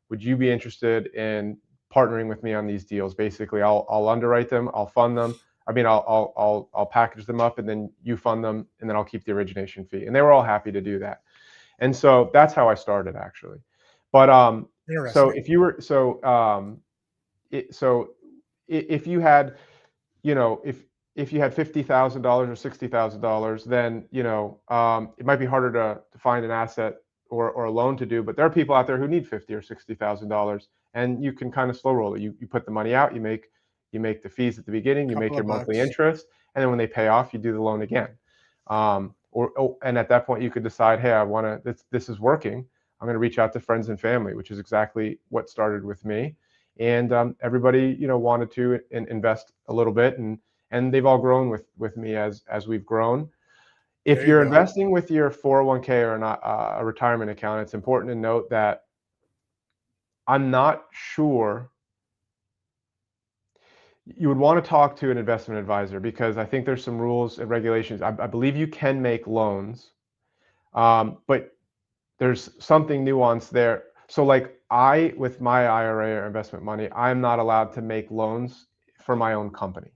would you be interested in partnering with me on these deals? Basically, I'll underwrite them, I'll fund them. I mean, I'll package them up, and then you fund them, and then I'll keep the origination fee." And they were all happy to do that. And so that's how I started, actually. But so Interesting. if you were so if you had, if you had $50,000 or $60,000, then it might be harder to find an asset or a loan to do. But there are people out there who need $50,000 or $60,000, and you can kind of slow roll it. You put the money out, you make the fees at the beginning, you make Couple your of monthly bucks. interest, and then when they pay off, you do the loan again. And at that point, you could decide, hey, I want to. This is working. I'm going to reach out to friends and family, which is exactly what started with me. And everybody, wanted to invest a little bit, and they've all grown with me as we've grown. If There you you're go. investing with your 401k or not a retirement account, it's important to note that I'm not sure you would want to talk to an investment advisor, because I think there's some rules and regulations. I believe you can make loans, but there's something nuanced there. So like with my IRA or investment money, I'm not allowed to make loans for my own company,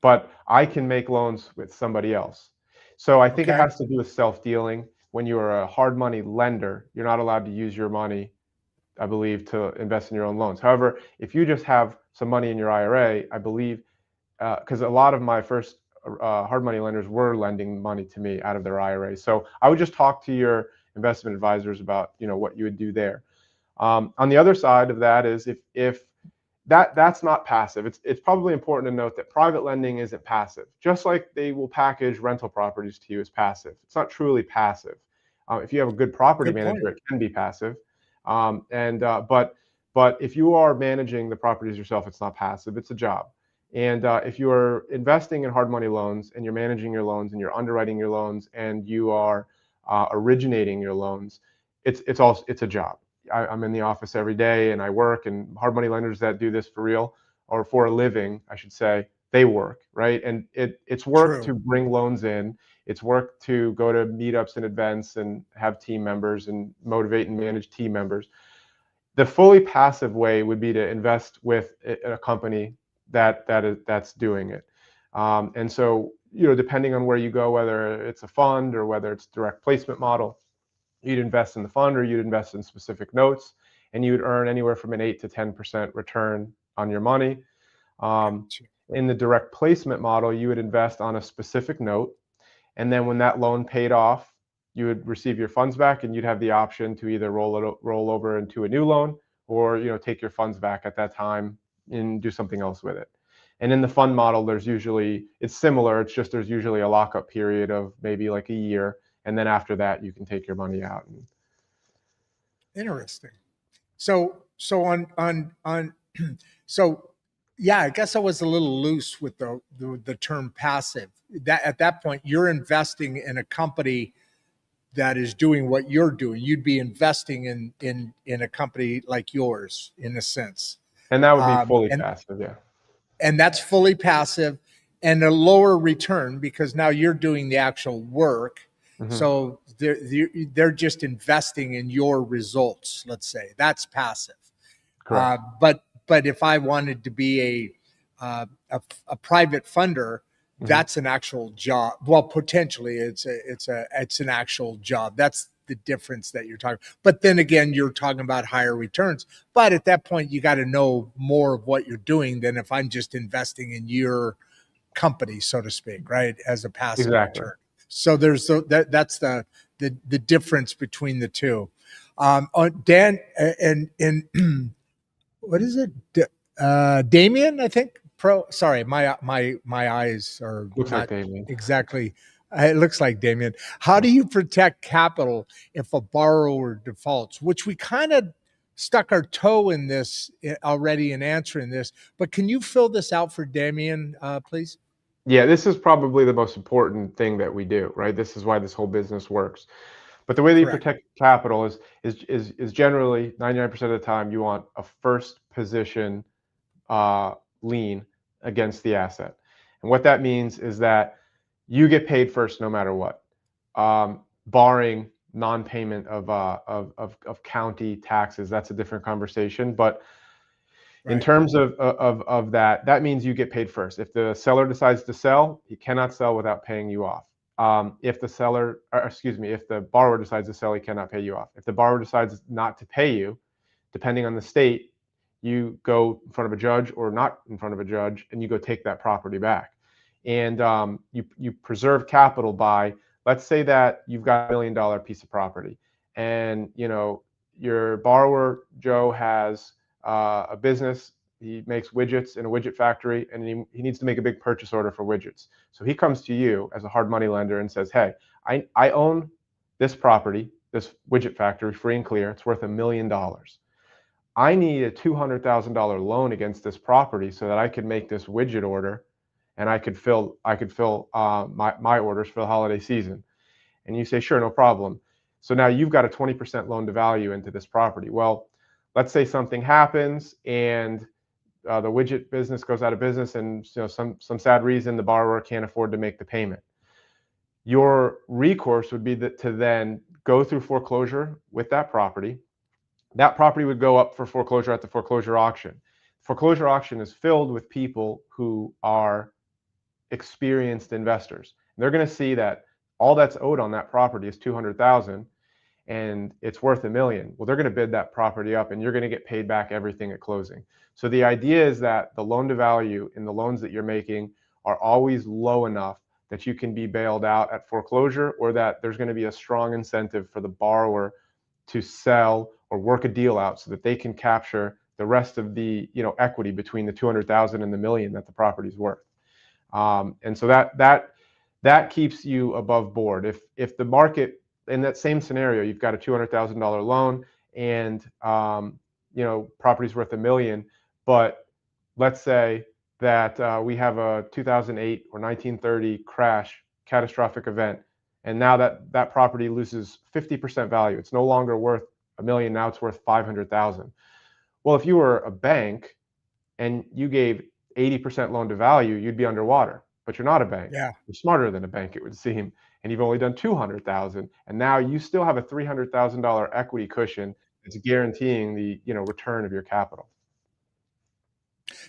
but I can make loans with somebody else. So I think it Okay. has to do with self-dealing. When you are a hard money lender, you're not allowed to use your money, I believe, to invest in your own loans. However, if you just have some money in your IRA, I believe, because a lot of my first hard money lenders were lending money to me out of their IRA. So I would just talk to your investment advisors about what you would do there. On the other side of that is if that's not passive. It's probably important to note that private lending isn't passive. Just like they will package rental properties to you as passive, it's not truly passive. If you have a good property Good manager, point. it can be passive. But if you are managing the properties yourself, it's not passive. It's a job. And if you are investing in hard money loans, and you're managing your loans, and you're underwriting your loans, and you are originating your loans, it's a job. I'm in the office every day, and I work, and hard money lenders that do this for real, or for a living, I should say, they work, right? And it's work True. to bring loans in. It's work to go to meetups and events and have team members and motivate and manage team members. The fully passive way would be to invest with a company that's doing it. And so, depending on where you go, whether it's a fund or whether it's direct placement model, you'd invest in the fund or you'd invest in specific notes, and you'd earn anywhere from an 8 to 10% return on your money. Um, Gotcha. in the direct placement model, you would invest on a specific note, and then when that loan paid off, you would receive your funds back, and you'd have the option to either roll over into a new loan, or take your funds back at that time and do something else with it. And in the fund model, it's similar. It's just there's usually a lockup period of maybe like a year, and then after that, you can take your money out. Interesting. So on so yeah, I guess I was a little loose with the term passive. That at that point you're investing in a company that is doing what you're doing. You'd be investing in a company like yours in a sense. And that would be fully And passive, yeah. that's fully passive and a lower return because now you're doing the actual work. Hmm. So they're just investing in your results. Let's say that's passive. Correct. But if I wanted to be a private funder, Hmm. that's an actual job. Well, potentially it's an actual job. That's the difference that you're talking. But then again, you're talking about higher returns. But at that point, you got to know more of what you're doing than if I'm just investing in your company, so to speak, right? As a passive Exactly. return. So that's the difference between the two. Dan and what is it? Damien, I think. Sorry, my eyes are Looks like not Damien. exactly. It looks like Damien. How do you protect capital if a borrower defaults? Which we kind of stuck our toe in this already in answering this, but can you fill this out for Damien, please? Yeah, this is probably the most important thing that we do, right? This is why this whole business works. But the way that you Correct. protect capital is generally 99% of the time you want a first position lien against the asset. And what that means is that you get paid first no matter what, barring non-payment of county taxes. That's a different conversation. But in Right. terms of that, that means you get paid first. If the seller decides to sell, he cannot sell without paying you off. If the seller, or excuse me, if the borrower decides to sell, he cannot pay you off. If the borrower decides not to pay you, depending on the state, you go in front of a judge or not in front of a judge, and you go take that property back. And you preserve capital by, let's say that you've got $1 million piece of property, and your borrower Joe has a business. He makes widgets in a widget factory, and he needs to make a big purchase order for widgets. So he comes to you as a hard money lender and says, hey, I own this property, this widget factory, free and clear. It's worth $1 million. I need a $200,000 loan against this property so that I could make this widget order, and I could fill my orders for the holiday season. And you say, sure, no problem. So now you've got a 20% loan to value into this property. Well, let's say something happens and the widget business goes out of business, and some sad reason the borrower can't afford to make the payment. Your recourse would be to then go through foreclosure with that property. That property would go up for foreclosure at the foreclosure auction. Foreclosure auction is filled with people who are experienced investors. They're going to see that all that's owed on that property is $200,000 and it's worth $1 million. Well, they're going to bid that property up, and you're going to get paid back everything at closing. So the idea is that the loan to value in the loans that you're making are always low enough that you can be bailed out at foreclosure, or that there's going to be a strong incentive for the borrower to sell or work a deal out so that they can capture the rest of the equity between the 200,000 and the $1 million that the property's worth. And so that keeps you above board. If the market, in that same scenario, you've got a $200,000 loan, and property's worth $1 million, but let's say that we have a 2008 or 1930 crash, catastrophic event, and now that property loses 50% value. It's no longer worth $1 million. Now it's worth 500,000. Well, if you were a bank and you gave 80% loan to value, you'd be underwater. But you're not a bank. Yeah. You're smarter than a bank, it would seem, and you've only done 200,000, and now you still have a $300,000 equity cushion that's guaranteeing the return of your capital.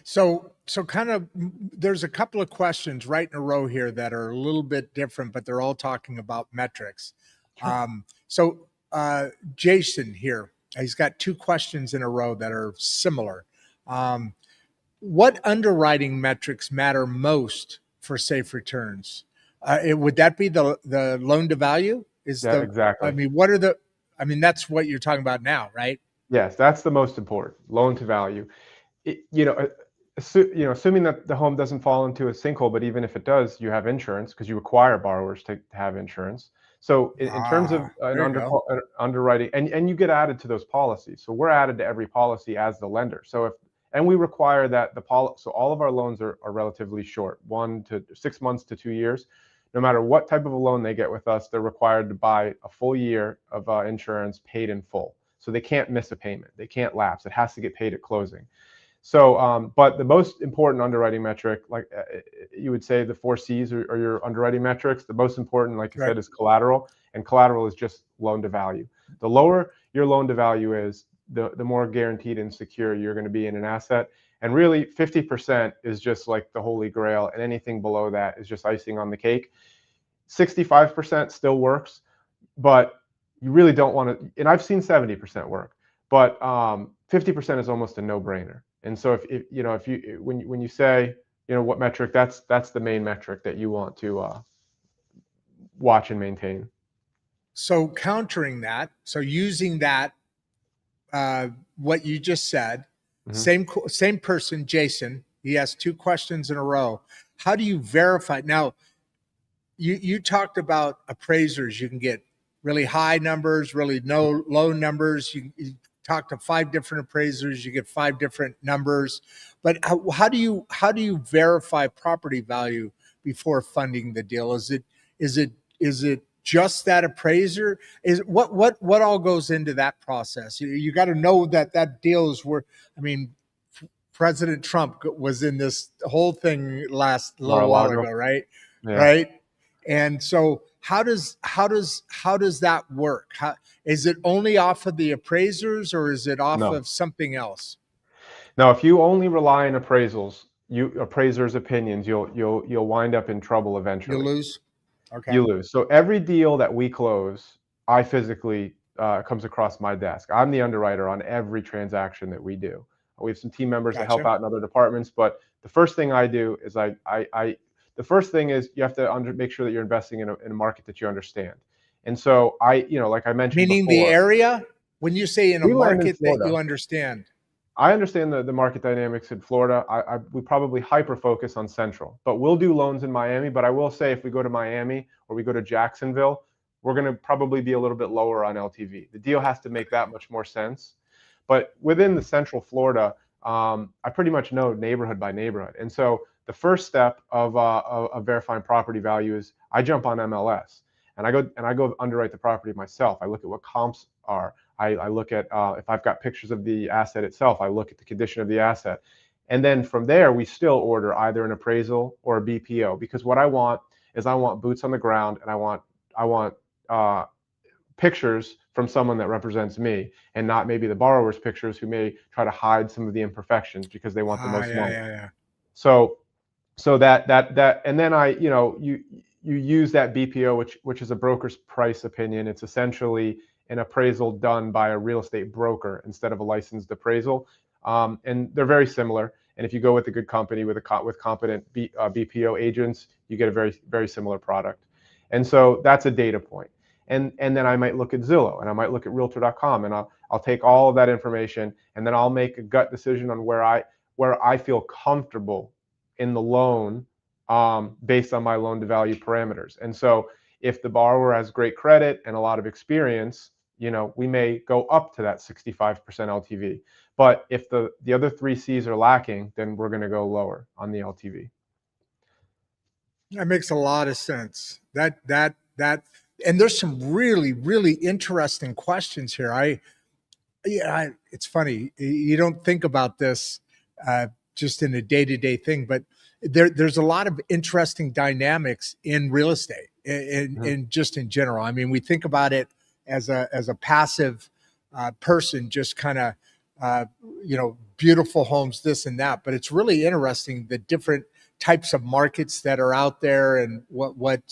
So kind of, there's a couple of questions right in a row here that are a little bit different, but they're all talking about metrics. So Jason here, he's got two questions in a row that are similar. What underwriting metrics matter most for safe returns? Would that be the loan to value? Exactly. That's what you're talking about now, right? Yes, that's the most important, loan to value. Assuming that the home doesn't fall into a sinkhole, but even if it does, you have insurance because you require borrowers to have insurance. So in terms of underwriting, and you get added to those policies. So we're added to every policy as the lender. And we require that so all of our loans are relatively short, 1 to 6 months to 2 years. No matter what type of a loan they get with us, they're required to buy a full year of insurance paid in full. So they can't miss a payment. They can't lapse. It has to get paid at closing. So, but the most important underwriting metric, like you would say the 4 C's are your underwriting metrics. The most important, like I said, is collateral, and collateral is just loan to value. The lower your loan to value is, the more guaranteed and secure you're going to be in an asset. And really 50% is just like the holy grail, and anything below that is just icing on the cake. 65% still works, but you really don't want to, and I've seen 70% work, but 50% is almost a no-brainer. And so when you say, what metric, that's the main metric that you want to watch and maintain. So countering that, so using that, what you just said, same person, Jason, he has 2 questions in a row. How do you verify? Now, you talked about appraisers. You can get really high numbers, really low numbers. You talk to 5 different appraisers, you get 5 different numbers. But how do you verify property value before funding the deal? Is it just that appraiser? Is what all goes into that process? You got to know that that deal is worth. I mean, President Trump was in this whole thing last a little while ago, right? Yeah. Right. And so how does that work? How, is it only off of the appraisers, or is it off No. of something else? Now, if you only rely on appraisals, appraisers' opinions, you'll wind up in trouble You eventually. lose. Okay. You lose. So every deal that we close, I physically comes across my desk. I'm the underwriter on every transaction that we do. We have some team members that help Gotcha. out in other departments, but the first thing I do is the first thing is you have to make sure that you're investing in a market that you understand. And so like I mentioned Meaning the before, area, when you say in a we land in market that Florida. you understand. I understand the market dynamics in Florida. We probably hyper focus on Central, but we'll do loans in Miami. But I will say, if we go to Miami or we go to Jacksonville, we're going to probably be a little bit lower on LTV. The deal has to make that much more sense. But within the Central Florida, I pretty much know neighborhood by neighborhood. And so the first step of verifying property value is I jump on MLS and I go underwrite the property myself. I look at what comps are. I look at if I've got pictures of the asset itself. I look at the condition of the asset. And then from there, we still order either an appraisal or a BPO, because what I want is I want boots on the ground, and I want pictures from someone that represents me, and not maybe the borrower's pictures, who may try to hide some of the imperfections because they want the most money. Yeah. So that and then you use that BPO, which is a broker's price opinion. It's essentially an appraisal done by a real estate broker instead of a licensed appraisal, and they're very similar. And if you go with a good company with competent BPO agents, you get a very, very similar product. And so that's a data point. And then I might look at Zillow, and I might look at Realtor.com, and I'll take all of that information, and then I'll make a gut decision on where I feel comfortable in the loan, based on my loan to value parameters. And so if the borrower has great credit and a lot of experience, we may go up to that 65% LTV. But if the other three C's are lacking, then we're going to go lower on the LTV. That makes a lot of sense. That and there's some really, really interesting questions here. It's funny. You don't think about this just in a day-to-day thing, but there's a lot of interesting dynamics in real estate and just in general. I mean, we think about it as a passive person, just kind of, beautiful homes, this and that, but it's really interesting, the different types of markets that are out there and what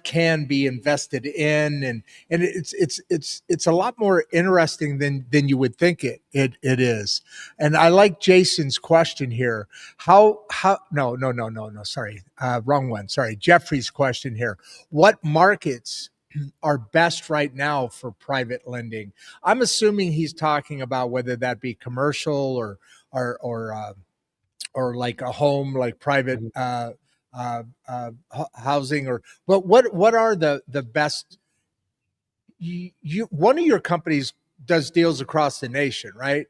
can be invested in, and it's a lot more interesting than you would think it is. And I like Jason's question here. No, sorry, wrong one. Sorry, Jeffrey's question here. What markets are best right now for private lending? I'm assuming he's talking about whether that be commercial or like a home, like private housing, but what are the best? One of your companies does deals across the nation, right?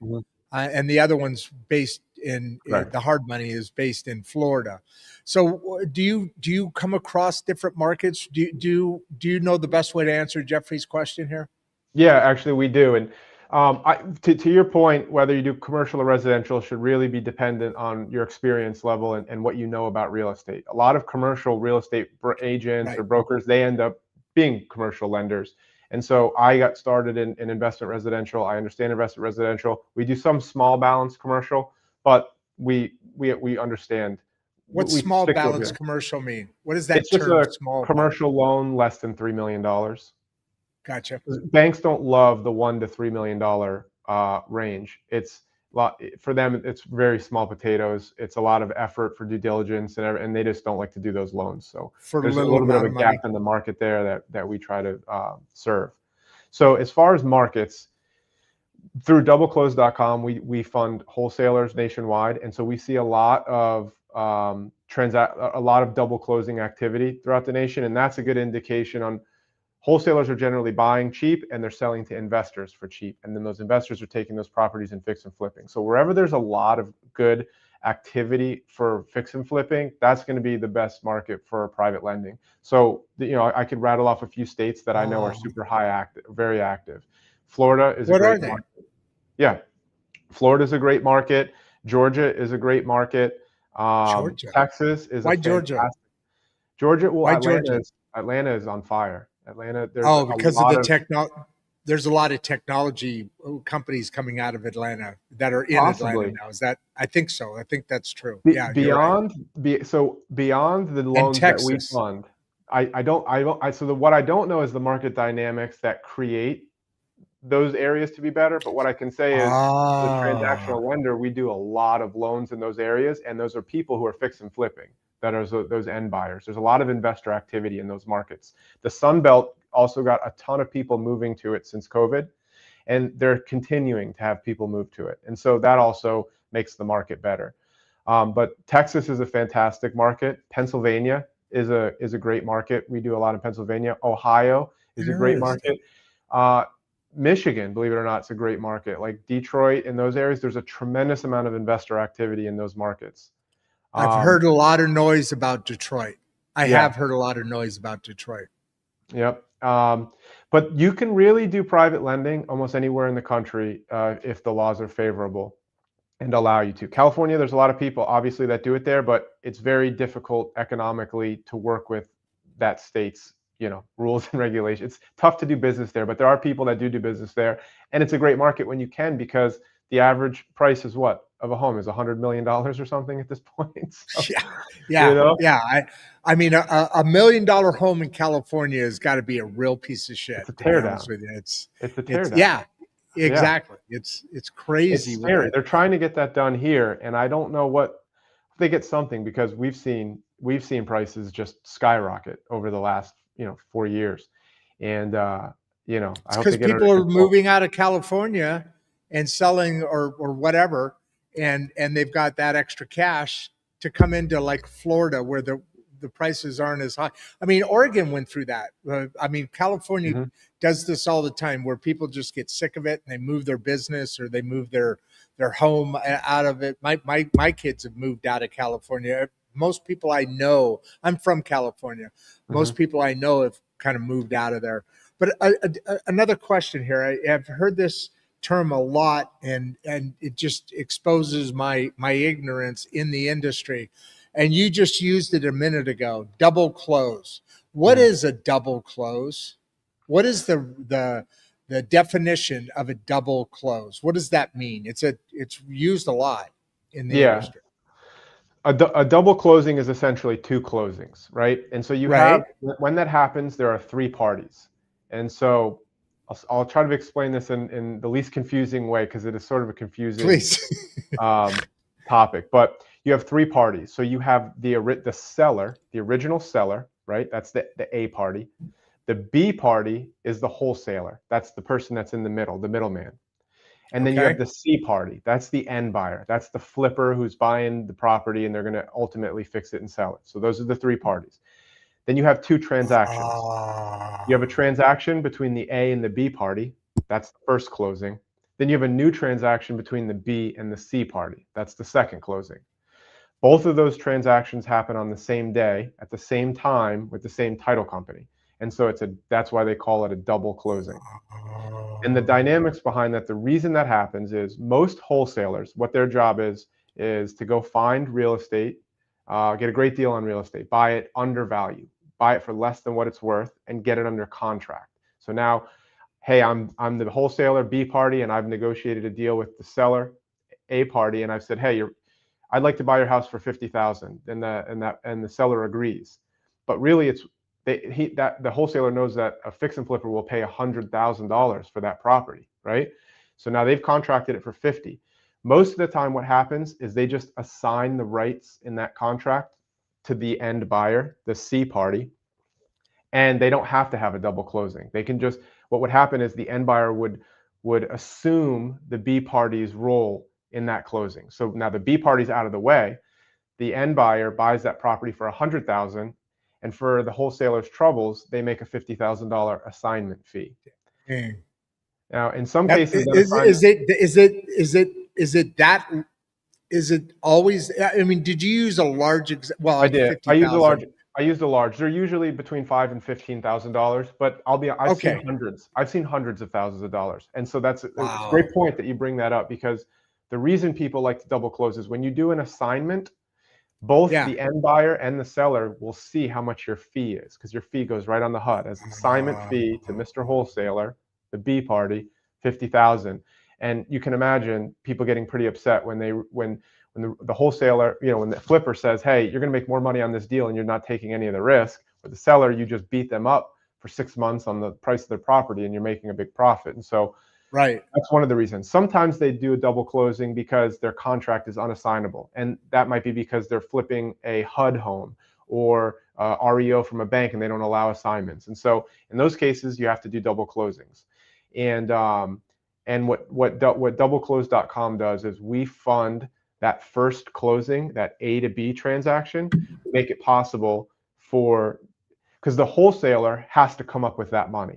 And the other one's based in the hard money is based in Florida. So do you come across different markets? Do you know the best way to answer Jeffrey's question here? Yeah, actually we do. And to your point, whether you do commercial or residential should really be dependent on your experience level and what you know about real estate. A lot of commercial real estate agents or brokers, they end up being commercial lenders. And so I got started in investment residential. I understand investment residential. We do some small balance commercial, but we understand. What's small balance commercial mean? What does that It's just term, a small commercial loan less than $3 million. Gotcha. Banks don't love the $1 to $3 million range. It's for them. It's very small potatoes. It's a lot of effort for due diligence, and they just don't like to do those loans. So there's a little bit of a gap in the market there that we try to serve. So as far as markets, through doubleclose.com, we fund wholesalers nationwide, and so we see a lot of double closing activity throughout the nation, and that's a good indication on. Wholesalers are generally buying cheap and they're selling to investors for cheap. And then those investors are taking those properties and fix and flipping. So wherever there's a lot of good activity for fix and flipping, that's going to be the best market for private lending. So, I could rattle off a few states that I know are super high active, very active. Florida is a What are great they? market. Yeah. Florida is a great market. Georgia is a great market. Georgia. Texas is Why a Georgia? fantastic. Georgia, well, Why Georgia? Atlanta is on fire. Atlanta, there's Oh, a because of lot the of there's a lot of technology companies coming out of Atlanta that are in Atlanta possibly now. Is that? I think so. I think that's true. Yeah, you're right. beyond the And loans that we Texas. fund. What I don't know is the market dynamics that create those areas to be better. But what I can say is, as a Ah, transactional lender, we do a lot of loans in those areas, and those are people who are fix and flipping, that are those end buyers. There's a lot of investor activity in those markets. The Sun Belt also got a ton of people moving to it since COVID, and they're continuing to have people move to it. And so that also makes the market better. But Texas is a fantastic market. Pennsylvania is a great market. We do a lot in Pennsylvania. Ohio is a great interesting. market. Michigan, believe it or not, it's a great market. Like Detroit, in those areas, there's a tremendous amount of investor activity in those markets. I've heard a lot of noise about Detroit. I Yeah, have heard a lot of noise about Detroit. yep. But you can really do private lending almost anywhere in the country if the laws are favorable and allow you to. California, there's a lot of people obviously that do it there, but it's very difficult economically to work with that state's rules and regulations. It's tough to do business there, but there are people that do business there, and it's a great market when you can, because the average price is what of a home is $100 million or something at this point. So, Yeah, you yeah, know, yeah. I mean, $1 million home in California has got to be a real piece of shit. it's a To be honest teardown. with you, It's a it's teardown. yeah, Yeah. exactly. It's crazy It's what scary. that. They're trying to get that done here, and I don't know what if they get something, because we've seen prices just skyrocket over the last 4 years, and I It's hope they because get it under people are control. moving out of California and selling or whatever, and they've got that extra cash to come into like Florida where the prices aren't as high. I mean, Oregon went through that. I mean, California Hmm. does this all the time where people just get sick of it and they move their business or they move their home out of it. My kids have moved out of California. Most people I know, I'm from California. Hmm. Most people I know have kind of moved out of there. But another question here, I've heard this term a lot, and it just exposes my ignorance in the industry. And you just used it a minute ago. Double close. What Hmm. is a double close? What is the definition of a double close? What does that mean? It's used a lot in the Yeah, industry, a double closing is essentially two closings, right? And so you have, right? when that happens, there are three parties. And so I'll try to explain this in the least confusing way, because it is sort of a confusing Please. um, topic. But you have three parties. So you have the seller, the original seller, right? That's the A party. The B party is the wholesaler. That's the person that's in the middle, the middleman. And then you have Okay. the C party. That's the end buyer. That's the flipper who's buying the property, and they're going to ultimately fix it and sell it. So those are the three parties. Then you have two transactions. You have a Ah. transaction between the A and the B party. That's the first closing. Then you have a new transaction between the B and the C party. That's the second closing. Both of those transactions happen on the same day at the same time with the same title company. And so that's why they call it a double closing. And the dynamics behind that, the reason that happens is most wholesalers, what their job is to go find real estate, get a great deal on real estate, buy it undervalued, buy it for less than what it's worth, and get it under contract. So now, hey, I'm the wholesaler, B party, and I've negotiated a deal with the seller, A party, and I've said, hey, I'd like to buy your house for 50,000, and the seller agrees. But really, the wholesaler knows that a fix and flipper will pay $100,000 for that property, right? So now they've contracted it for 50. Most of the time, what happens is they just assign the rights in that contract to the end buyer, the C party, and they don't have to have a double closing. They can just, what would happen is the end buyer would assume the B party's role in that closing. So now the B party's out of the way. The end buyer buys that property for 100,000, and for the wholesaler's troubles, they make a $50,000 assignment fee. Dang. Now, in some That cases, that assignment, is it that is it always, I mean, did you use a large, well, I did. I used a 50,000. large. I used a large. They're usually between $5,000 and $15,000, but I've seen Okay. hundreds. I've seen hundreds of thousands of dollars, and so it's a Wow. great point that you bring that up, because the reason people like to double close is when you do an assignment, both Yeah. the end buyer and the seller will see how much your fee is, because your fee goes right on the HUD as assignment fee to Mr. Wholesaler, the B party, 50,000. And you can imagine people getting pretty upset when the wholesaler, when the flipper says, hey, you're going to make more money on this deal and you're not taking any of the risk. With the seller, you just beat them up for 6 months on the price of their property and you're making a big profit. And so Right. that's one of the reasons. Sometimes they do a double closing because their contract is unassignable. And that might be because they're flipping a HUD home or REO from a bank and they don't allow assignments. And so in those cases, you have to do double closings. And what doubleclose.com does is we fund that first closing, that A to B transaction, make it possible because the wholesaler has to come up with that money.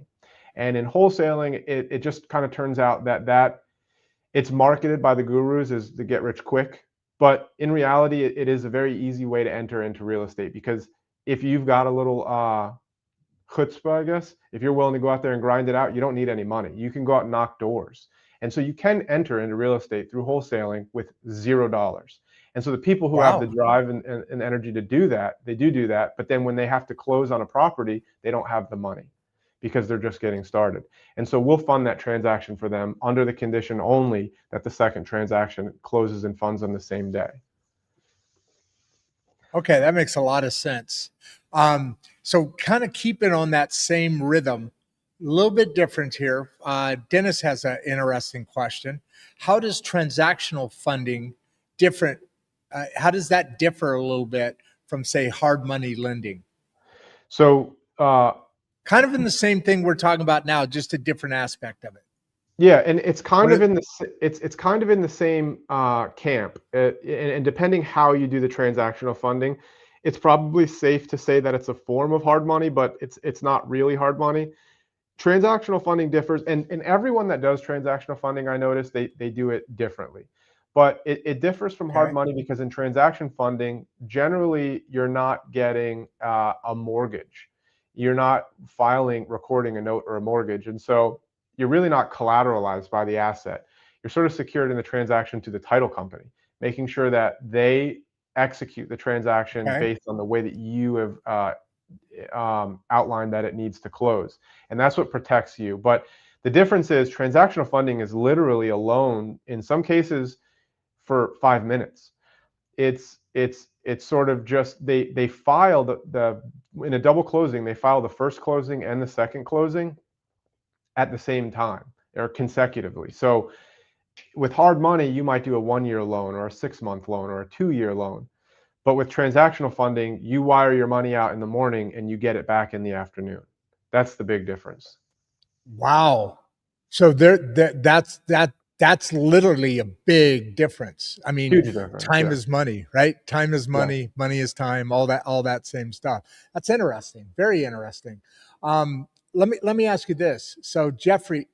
And in wholesaling, it just kind of turns out that it's marketed by the gurus as the get rich quick. But in reality, it is a very easy way to enter into real estate, because if you've got a little chutzpah, I guess, if you're willing to go out there and grind it out, you don't need any money. You can go out and knock doors. And so you can enter into real estate through wholesaling with $0. And so the people who have the drive and energy to do that, they do that. But then when they have to close on a property, they don't have the money because they're just getting started. And so we'll fund that transaction for them under the condition only that the second transaction closes and funds on the same day. Okay, that makes a lot of sense. So kind of keeping on that same rhythm, a little bit different here. Dennis has an interesting question. How does transactional funding how does that differ a little bit from, say, hard money lending? So kind of in the same thing we're talking about now, just a different aspect of it. Yeah, and it's kind of in the same camp. And depending how you do the transactional funding, it's probably safe to say that it's a form of hard money, but it's not really hard money. Transactional funding differs, and everyone that does transactional funding, I notice they do it differently. But it differs from hard money because in transaction funding, generally you're not getting a mortgage. You're not recording a note or a mortgage. And so you're really not collateralized by the asset. You're sort of secured in the transaction to the title company, making sure that they execute the transaction based on the way that you have outlined that it needs to close. And that's what protects you. But the difference is transactional funding is literally a loan, in some cases, for 5 minutes. It's sort of just they file in a double closing, they file the first closing and the second closing at the same time or consecutively. So with hard money, you might do a 1-year loan or a 6-month loan or a 2-year loan. But with transactional funding, you wire your money out in the morning and you get it back in the afternoon. That's the big difference. Wow. So that's literally a big difference. I mean, huge difference. Time is money, right? Time is money, money is time, all that same stuff. That's interesting. Very interesting. Let me ask you this. So Jeffrey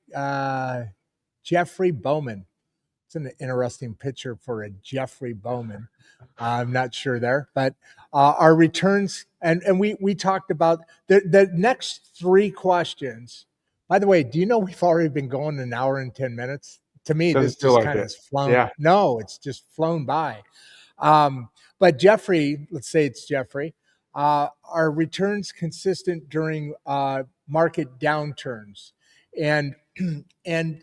Bowman. It's an interesting picture for a Jeffrey Bowman. I'm not sure there, but our returns, and we talked about the next 3 questions. By the way, do you know we've already been going an hour and 10 minutes? To me, Doesn't this feel just like kind of it. has flown. Yeah. No, it's just flown by. But Jeffrey, let's say it's Jeffrey, are returns consistent during market downturns? And and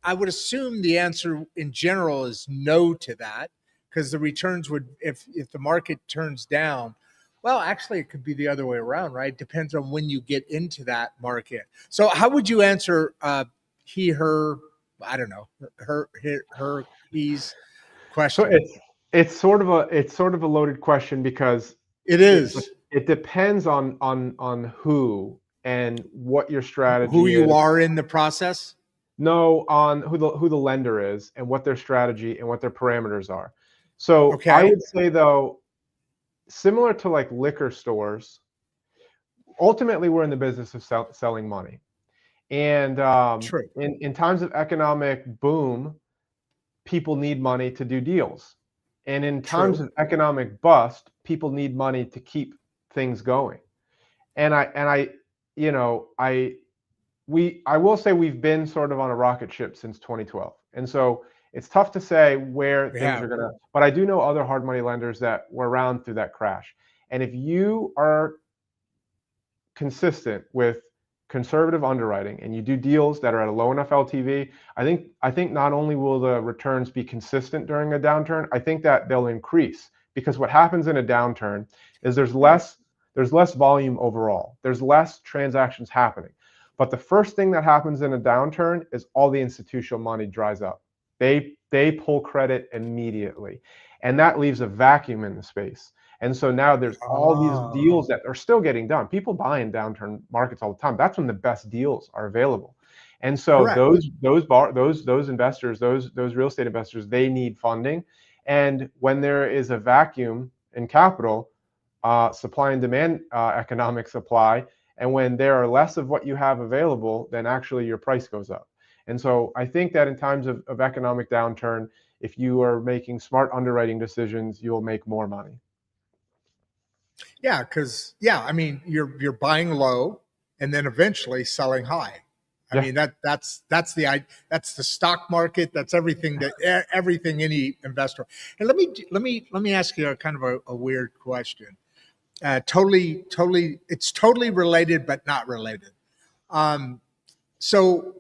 I would assume the answer in general is no to that, because the returns would, if the market turns down, well, actually, it could be the other way around, right? Depends on when you get into that market. So, how would you answer he, her, I don't know, her, he's question? So it's sort of a loaded question, because It is it depends on who and what your strategy who you is. are in the process. No, on who the lender is and what their strategy and what their parameters are. So Okay. I would say, though, similar to like liquor stores, ultimately we're in the business of selling money. And True. in times of economic boom, people need money to do deals. And in times True. of economic bust, people need money to keep things going. And I, you know, I will say we've been sort of on a rocket ship since 2012. And so it's tough to say where things Yeah. are going to, but I do know other hard money lenders that were around through that crash. And if you are consistent with conservative underwriting and you do deals that are at a low enough LTV, I think not only will the returns be consistent during a downturn, I think that they'll increase, because what happens in a downturn is there's less volume overall. There's less transactions happening. But the first thing that happens in a downturn is all the institutional money dries up. They pull credit immediately. And that leaves a vacuum in the space. And so now there's all these Oh, deals that are still getting done. People buy in downturn markets all the time. That's when the best deals are available. And so correct. those investors, those real estate investors, they need funding. And when there is a vacuum in capital, supply and demand economics apply. And when there are less of what you have available, then actually your price goes up. And so I think that in times of economic downturn, if you are making smart underwriting decisions, you'll make more money. Yeah, because I mean, you're buying low and then eventually selling high. I Yeah. mean, that's the stock market. That's everything everything any investor. And let me ask you a kind of a weird question. It's totally related but not related. Um, so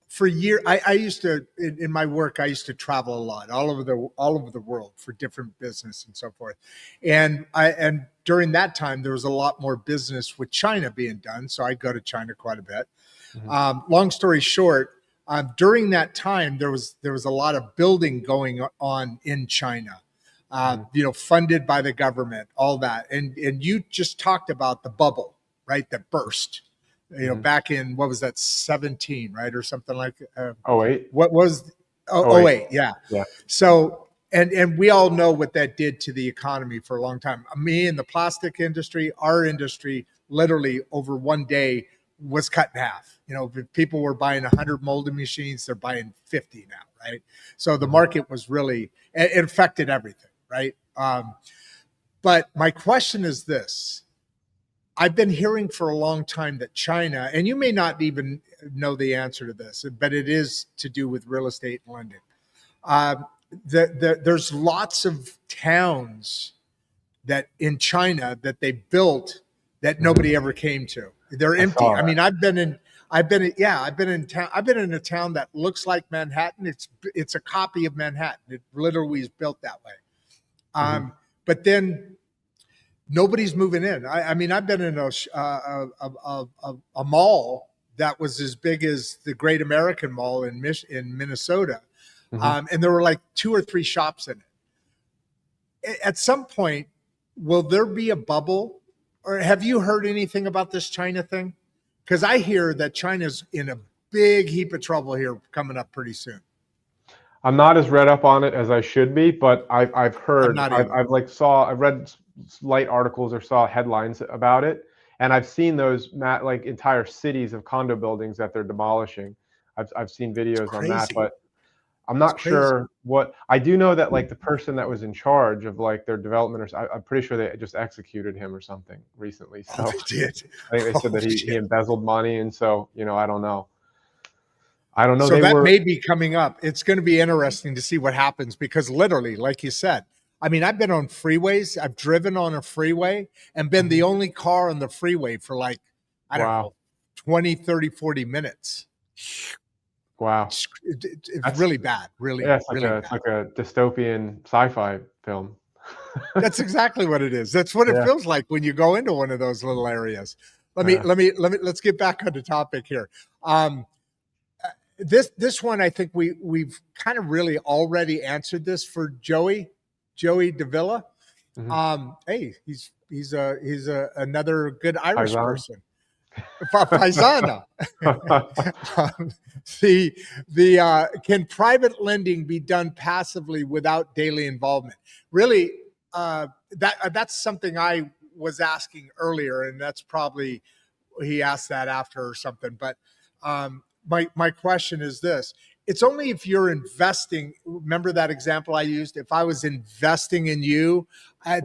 for years, I used to in my work, I used to travel a lot all over the world for different business and so forth. And during that time, there was a lot more business with China being done. So I'd go to China quite a bit. Mhm. Long story short, during that time, there was a lot of building going on in China. Mhm. Funded by the government, all that, and you just talked about the bubble, right? That burst, Mhm. back in, what was that, 17, right, or something like. Oh, wait. What was Oh, wait. 08? Yeah. Yeah. So and we all know what that did to the economy for a long time. Me in the plastic industry, our industry, literally over one day was cut in half. If people were buying 100 molding machines, they're buying 50 now, right? So the Mhm. market was really, it affected everything, right? But my question is this. I've been hearing for a long time that China, and you may not even know the answer to this, but it is to do with real estate and lending. Um, there's lots of towns that in China that they built that Mhm. nobody ever came to. They're I empty. saw I that. mean, I've been in town. I've been in a town that looks like Manhattan. It's a copy of Manhattan. It literally is built that way. Mhm. But then nobody's moving in. I mean, I've been in a mall that was as big as the Great American Mall in Minnesota, Mhm. and there were like 2 or 3 shops in it. At some point, will there be a bubble, or have you heard anything about this China thing? Because I hear that China's in a big heap of trouble here coming up pretty soon. I'm not as read up on it as I should be, but I've I'm heard not either. I've read light articles or saw headlines about it, and I've seen those like entire cities of condo buildings that they're demolishing. I've seen It's videos on that, crazy. but I'm It's not crazy. sure what. I do know that like the person that was in charge of like their development, I'm pretty sure they just executed him or something recently. Oh, So they did. I think they said Oh, that he shit. embezzled money, and so I don't know. I don't know. So They that were. may be coming up. It's going to be interesting to see what happens because literally, like you said, I mean, I've been on freeways. I've driven on a freeway and been the Mhm. only car on the freeway for like, I don't Wow, know, 20, 30, 40 minutes. wow. It's That's really bad, really, Yeah, really it's bad. like a dystopian sci-fi film. That's exactly what it is. That's what it Yeah. feels like when you go into one of those little areas. Uh, Let's get back on the topic here. Um, this one, I think we've kind of really already answered this for Joey Davila. mhm. Hey, he's another good Irish Paisan. person. Paisana. um, the can private lending be done passively without daily involvement? Really, that's something I was asking earlier, and that's probably he asked that after or something. But my question is this: it's only if you're investing. Remember that example I used? If I was investing in you,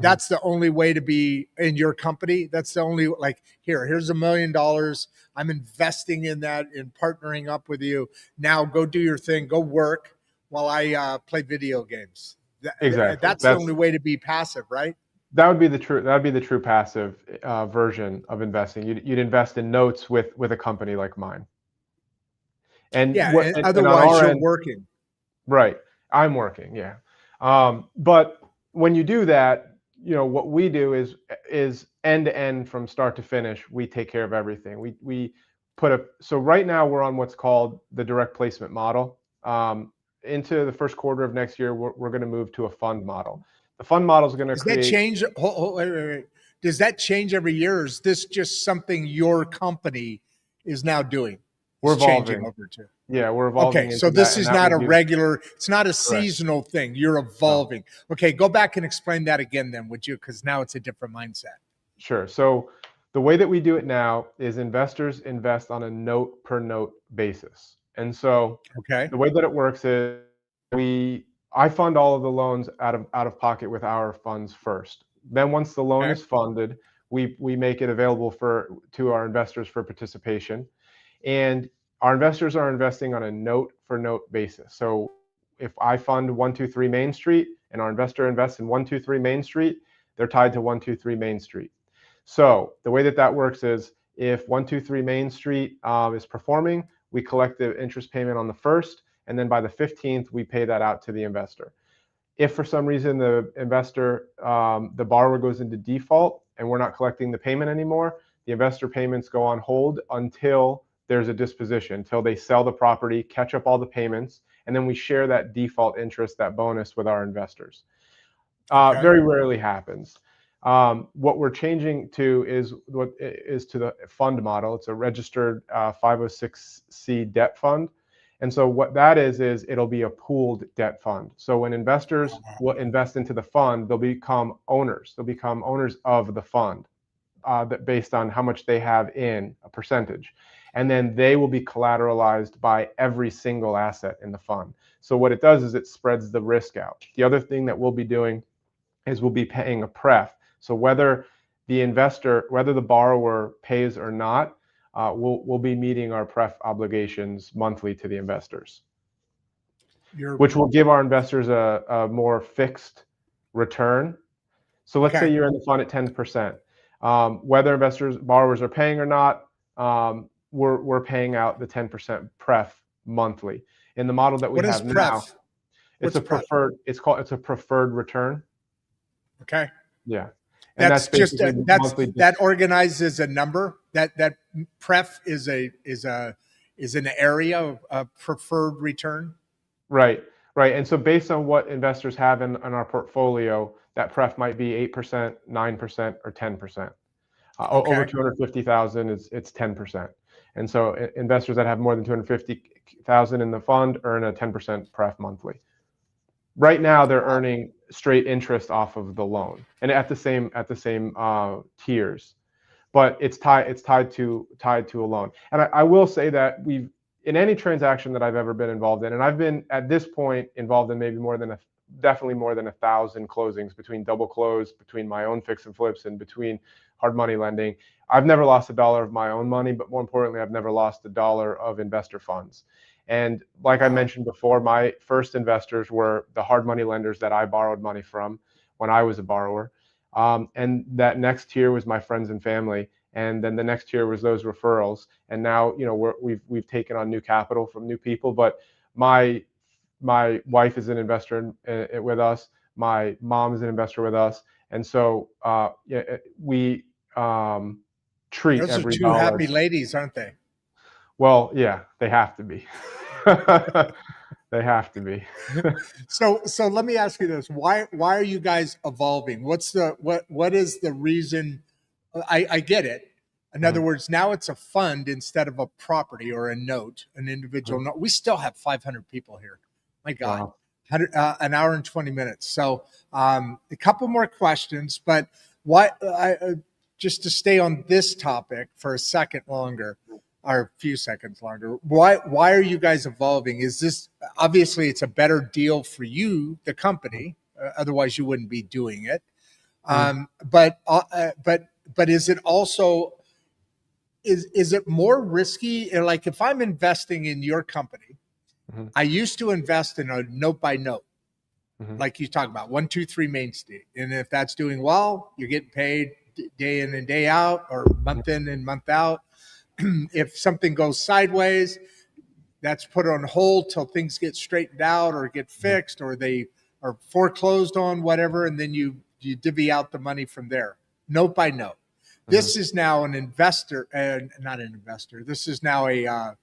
that's the only way to be in your company. That's the only, like, here's $1 million. I'm investing in that and partnering up with you. Now go do your thing, go work while I play video games. Exactly. That's the only way to be passive, right? That would be the true passive version of investing. You'd invest in notes with a company like mine. And Yeah. And and on otherwise, our you're end, working. right? I'm working, yeah. But when you do that, what we do is end to end from start to finish. We take care of everything. We so right now we're on what's called the direct placement model. Into the first quarter of next year, we're going to move to a fund model. The fund model is going to Does that create. change? Wait. Does that change every year, or is this just something your company is now doing? We're It's changing evolving. over to. Yeah, we're Okay, evolving so into this that, and is that not will a give. regular, it's not a Correct. seasonal thing. You're No. evolving. Okay, go back and explain that again then, would you? Because now it's a different mindset. Sure. So the way that we do it now is investors invest on a note per note basis. And so Okay. the way that it works is I fund all of the loans out of pocket with our funds first. Then once the loan Okay. is funded, we make it available to our investors for participation. And our investors are investing on a note for note basis. So if I fund 123 Main Street and our investor invests in 123 Main Street, they're tied to 123 Main Street. So the way that works is if 123 Main Street is performing, we collect the interest payment on the first, and then by the 15th, we pay that out to the investor. If for some reason the investor, the borrower goes into default and we're not collecting the payment anymore, the investor payments go on hold until there's a disposition, until they sell the property, catch up all the payments, and then we share that default interest, that bonus, with our investors. Okay. Very rarely happens. What we're changing to is to the fund model. It's a registered 506c debt fund. And so what that is it'll be a pooled debt fund. So when investors will invest into the fund, they'll become owners. They'll become owners of the fund that based on how much they have in a percentage. And then they will be collateralized by every single asset in the fund. So what it does is it spreads the risk out. The other thing that we'll be doing is we'll be paying a pref. So whether the borrower pays or not, we'll be meeting our pref obligations monthly to the investors, which will give our investors a more fixed return. So let's say you're in the fund at 10%. Whether borrowers are paying or not, we're paying out the 10% pref monthly. In the model that we have now, it's a preferred return. Okay. Yeah. And that's just monthly. that organizes a number. That pref is an area of preferred return. Right. And so based on what investors have in our portfolio, that pref might be 8%, 9%, or 10%. Over 250,000 it's 10%. And so investors that have more than 250,000 in the fund earn a 10% pref monthly. Right now, they're earning straight interest off of the loan, and at the same tiers, but it's tied to a loan. And I will say that in any transaction that I've ever been involved in, and I've been at this point involved in maybe definitely more than 1,000 closings between double close, between my own fix and flips, and between hard money lending. I've never lost $1 of my own money, but more importantly, I've never lost $1 of investor funds. And like I mentioned before, my first investors were the hard money lenders that I borrowed money from when I was a borrower. And that next tier was my friends and family. And then the next tier was those referrals. And now, we've taken on new capital from new people. But my wife is an investor with us. My mom is an investor with us. And so we treat Those every are two dollar. happy ladies, aren't they? Well, yeah, they have to be. They have to be. So let me ask you this: Why are you guys evolving? What is the reason? I get it. In other words, now it's a fund instead of a property or a note, an individual note. We still have 500 people here. My God, wow. An hour and 20 minutes. So a couple more questions, but just to stay on this topic for a second longer. or a few seconds longer. Why are you guys evolving? Is this obviously it's a better deal for you, the company? Otherwise, you wouldn't be doing it. But is it also is it more risky? Like if I'm investing in your company, I used to invest in a note by note, like you talk about 1, 2, 3 Main Street, and if that's doing well, you're getting paid day in and day out, or month in and month out. If something goes sideways, that's put on hold till things get straightened out or get fixed, or they are foreclosed on, whatever, and then you divvy out the money from there, note by note. This is now an investor, not an investor. This is now a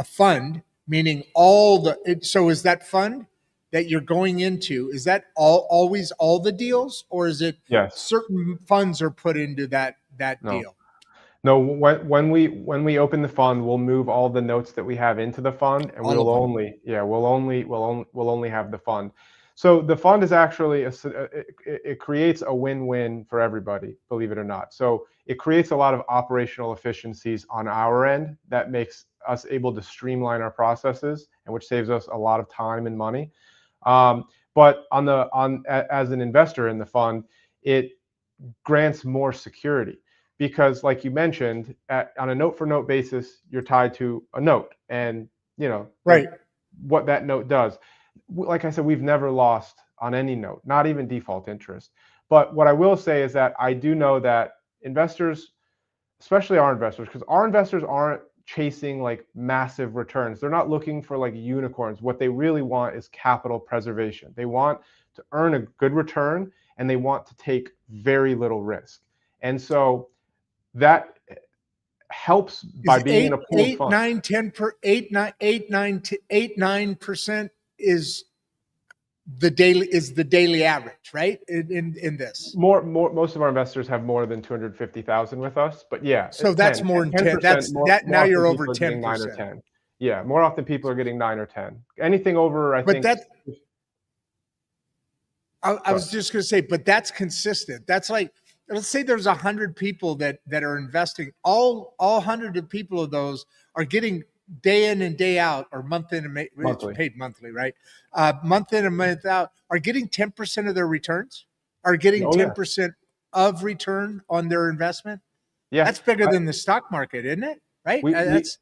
fund, meaning all the. So is that fund that you're going into? Is that always all the deals, or is it certain funds are put into that deal? No, when we open the fund, we'll move all the notes that we have into the fund, and we'll only have the fund. So the fund is actually it creates a win-win for everybody, believe it or not. So it creates a lot of operational efficiencies on our end that makes us able to streamline our processes, and which saves us a lot of time and money. But as an investor in the fund, it grants more security. Because like you mentioned, on a note for note basis, you're tied to a note, and what that note does. Like I said, we've never lost on any note, not even default interest. But what I will say is that I do know that investors, especially our investors, because our investors aren't chasing like massive returns. They're not looking for like unicorns. What they really want is capital preservation. They want to earn a good return, and they want to take very little risk. And so that helps by being in a pooled fund. 8-9% is the daily average, right? In this, most of our investors have more than 250,000 with us, but yeah. So that's 10, more than 10. That's that. Now you're over 10%. 9 or 10. Yeah, more often people are getting 9 or 10. Anything over, I think. But I was just going to say, but that's consistent. That's like, let's say there's 100 people that are investing. All 100 of people of those are getting day in and day out, or month in and it's paid monthly, right? Month in and month out, are getting 10% of their returns, are getting 10% of return on their investment. Yeah, that's bigger than the stock market, isn't it? Right? That's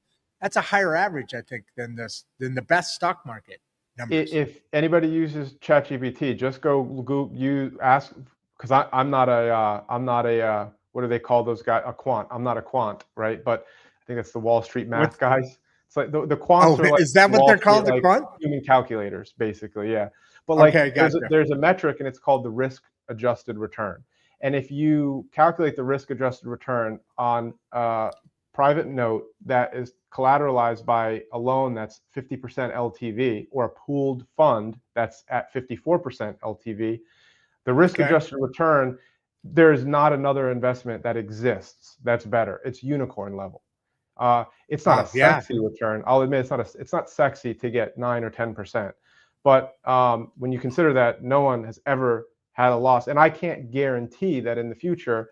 a higher average, I think, than the best stock market numbers. If anybody uses ChatGPT, just go Google, you ask, because I'm not a what do they call those guys? A quant. I'm not a quant, right? But I think that's the Wall Street math guys. It's like the quants are like, is that what they're called? The quant? Human calculators, basically, yeah. But like there's a metric, and it's called the risk-adjusted return. And if you calculate the risk-adjusted return on a private note that is collateralized by a loan that's 50% LTV, or a pooled fund that's at 54% LTV, the risk-adjusted return, there's not another investment that exists that's better. It's unicorn level. It's not a sexy return. I'll admit it's not sexy to get 9 or 10%. But when you consider that no one has ever had a loss, and I can't guarantee that in the future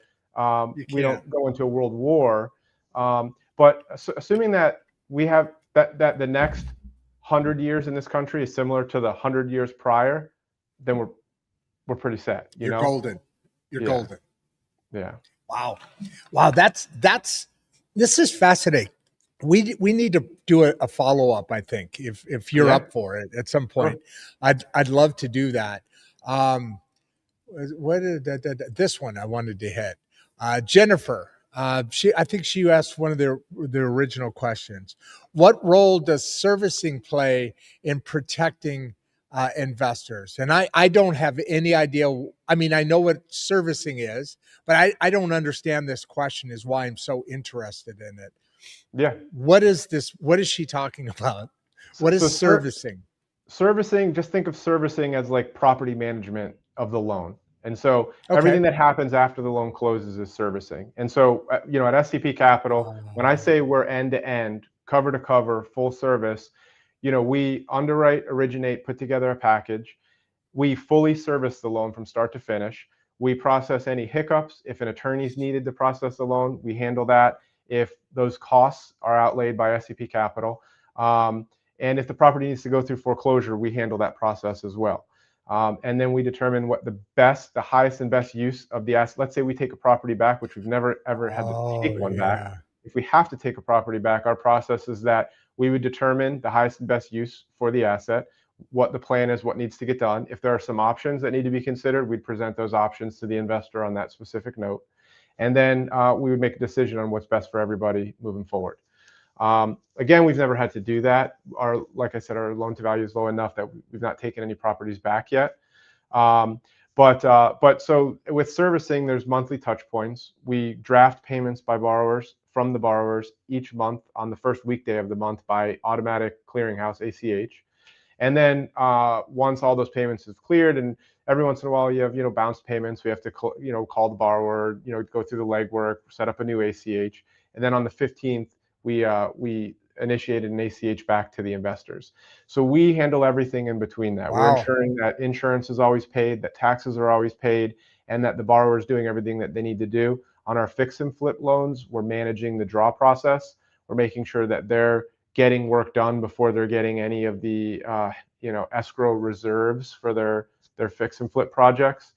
we don't go into a world war. But assuming that we have that the next 100 years in this country is similar to the 100 years prior, then we're pretty set. You're golden. You're golden. Yeah. Wow. This is fascinating. We need to do a follow-up, I think, if you're up for it at some point. Sure. I'd love to do that. This one I wanted to hit. Jennifer, I think she asked one of the original questions. What role does servicing play in protecting investors? And I don't have any idea. I mean, I know what servicing is, but I don't understand this question, is why I'm so interested in it. Yeah. What is this? What is she talking about? What is servicing? Servicing, just think of servicing as like property management of the loan. And so everything that happens after the loan closes is servicing. And so, at SEP Capital, when I say we're end to end, cover to cover, full service, we underwrite, originate, put together a package. We fully service the loan from start to finish. We process any hiccups. If an attorney's needed to process the loan, we handle that. if those costs are outlaid by SEP Capital. And if the property needs to go through foreclosure, we handle that process as well. And then we determine what the highest and best use of the asset. Let's say we take a property back, which we've never ever had to take one back. If we have to take a property back, our process is that we would determine the highest and best use for the asset, what the plan is, what needs to get done. If there are some options that need to be considered, we'd present those options to the investor on that specific note. And then we would make a decision on what's best for everybody moving forward. Again, we've never had to do that. Like I said, our loan to value is low enough that we've not taken any properties back yet. But so with servicing, there's monthly touch points. We draft payments by borrowers from the borrowers each month on the first weekday of the month by automatic clearinghouse, ACH. And then once all those payments is cleared, and every once in a while you have bounce payments, we have to call the borrower, go through the legwork, set up a new ACH, and then on the 15th we initiated an ACH back to the investors. So we handle everything in between that. Wow. We're ensuring that insurance is always paid, that taxes are always paid, and that the borrower is doing everything that they need to do. On our fix and flip loans, we're managing the draw process. We're making sure that they're getting work done before they're getting any of the escrow reserves for their fix and flip projects.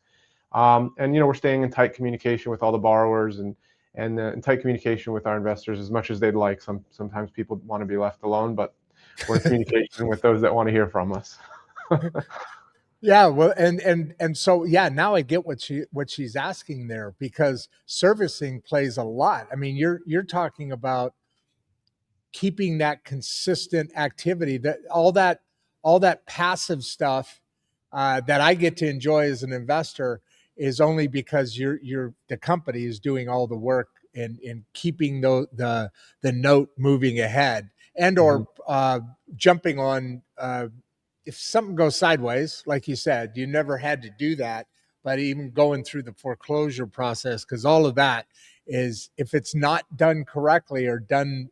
And we're staying in tight communication with all the borrowers and in tight communication with our investors as much as they'd like. Sometimes people want to be left alone, but we're in communication with those that want to hear from us. Yeah, well, and so yeah, now I get what she's asking there, because servicing plays a lot. I mean, you're talking about keeping that consistent activity, that all that passive stuff that I get to enjoy as an investor is only because the company is doing all the work in keeping the note moving ahead, and or jumping on if something goes sideways, like you said. You never had to do that, but even going through the foreclosure process, because all of that is, if it's not done correctly or done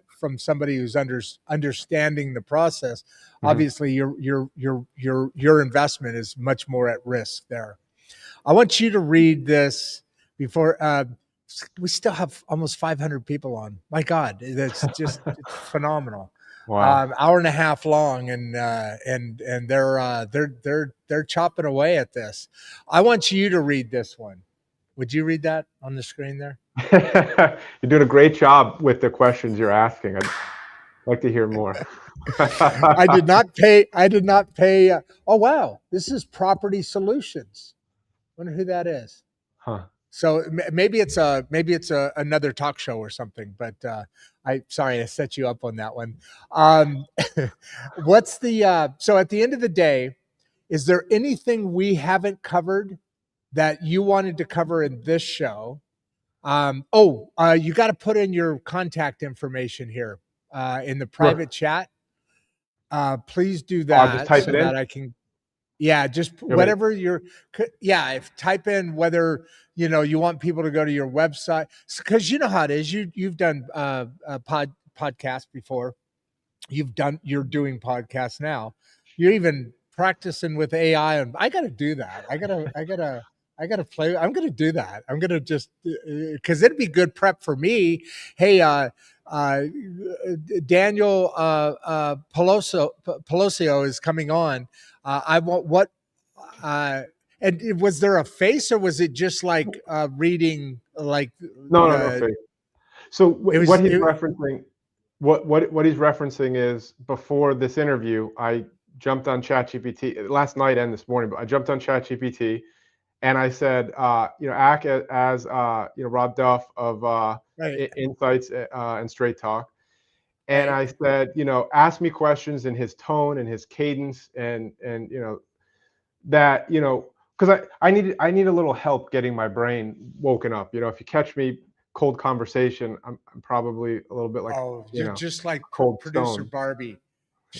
from somebody who's understanding the process, obviously your investment is much more at risk there. I want you to read this before we still have almost 500 people on. My God, that's just it's phenomenal. Wow. Hour and a half long, and they're chopping away at this. I want you to read this one. Would you read that on the screen there? You're doing a great job with the questions you're asking. I'd like to hear more. I did not pay. Oh, wow. This is Property Solutions. Wonder who that is. Huh. So maybe it's another talk show or something, but I set you up on that one. What's the so at the end of the day, is there anything we haven't covered that you wanted to cover in this show? You got to put in your contact information here in the private chat. Please do that. I'll just type it in. That I can. Yeah, just whatever if type in whether you want people to go to your website, because you know how it is. You've done a podcast before. You're doing podcasts now. You're even practicing with AI, and I got to do that. I gotta play. I'm gonna do that. I'm gonna just because it'd be good prep for me. Hey, Daniel Paloscio is coming on. I want what? And was there a face, or was it just like reading? Like no face. So what he's referencing is, before this interview, I jumped on ChatGPT last night and this morning. But I jumped on ChatGPT and I said, act as Rodd Duff of Insights and Straight Talk. And I said, ask me questions in his tone and his cadence, and that, because I need a little help getting my brain woken up. If you catch me cold conversation, I'm probably a little bit like, just like cold producer stone. Barbie.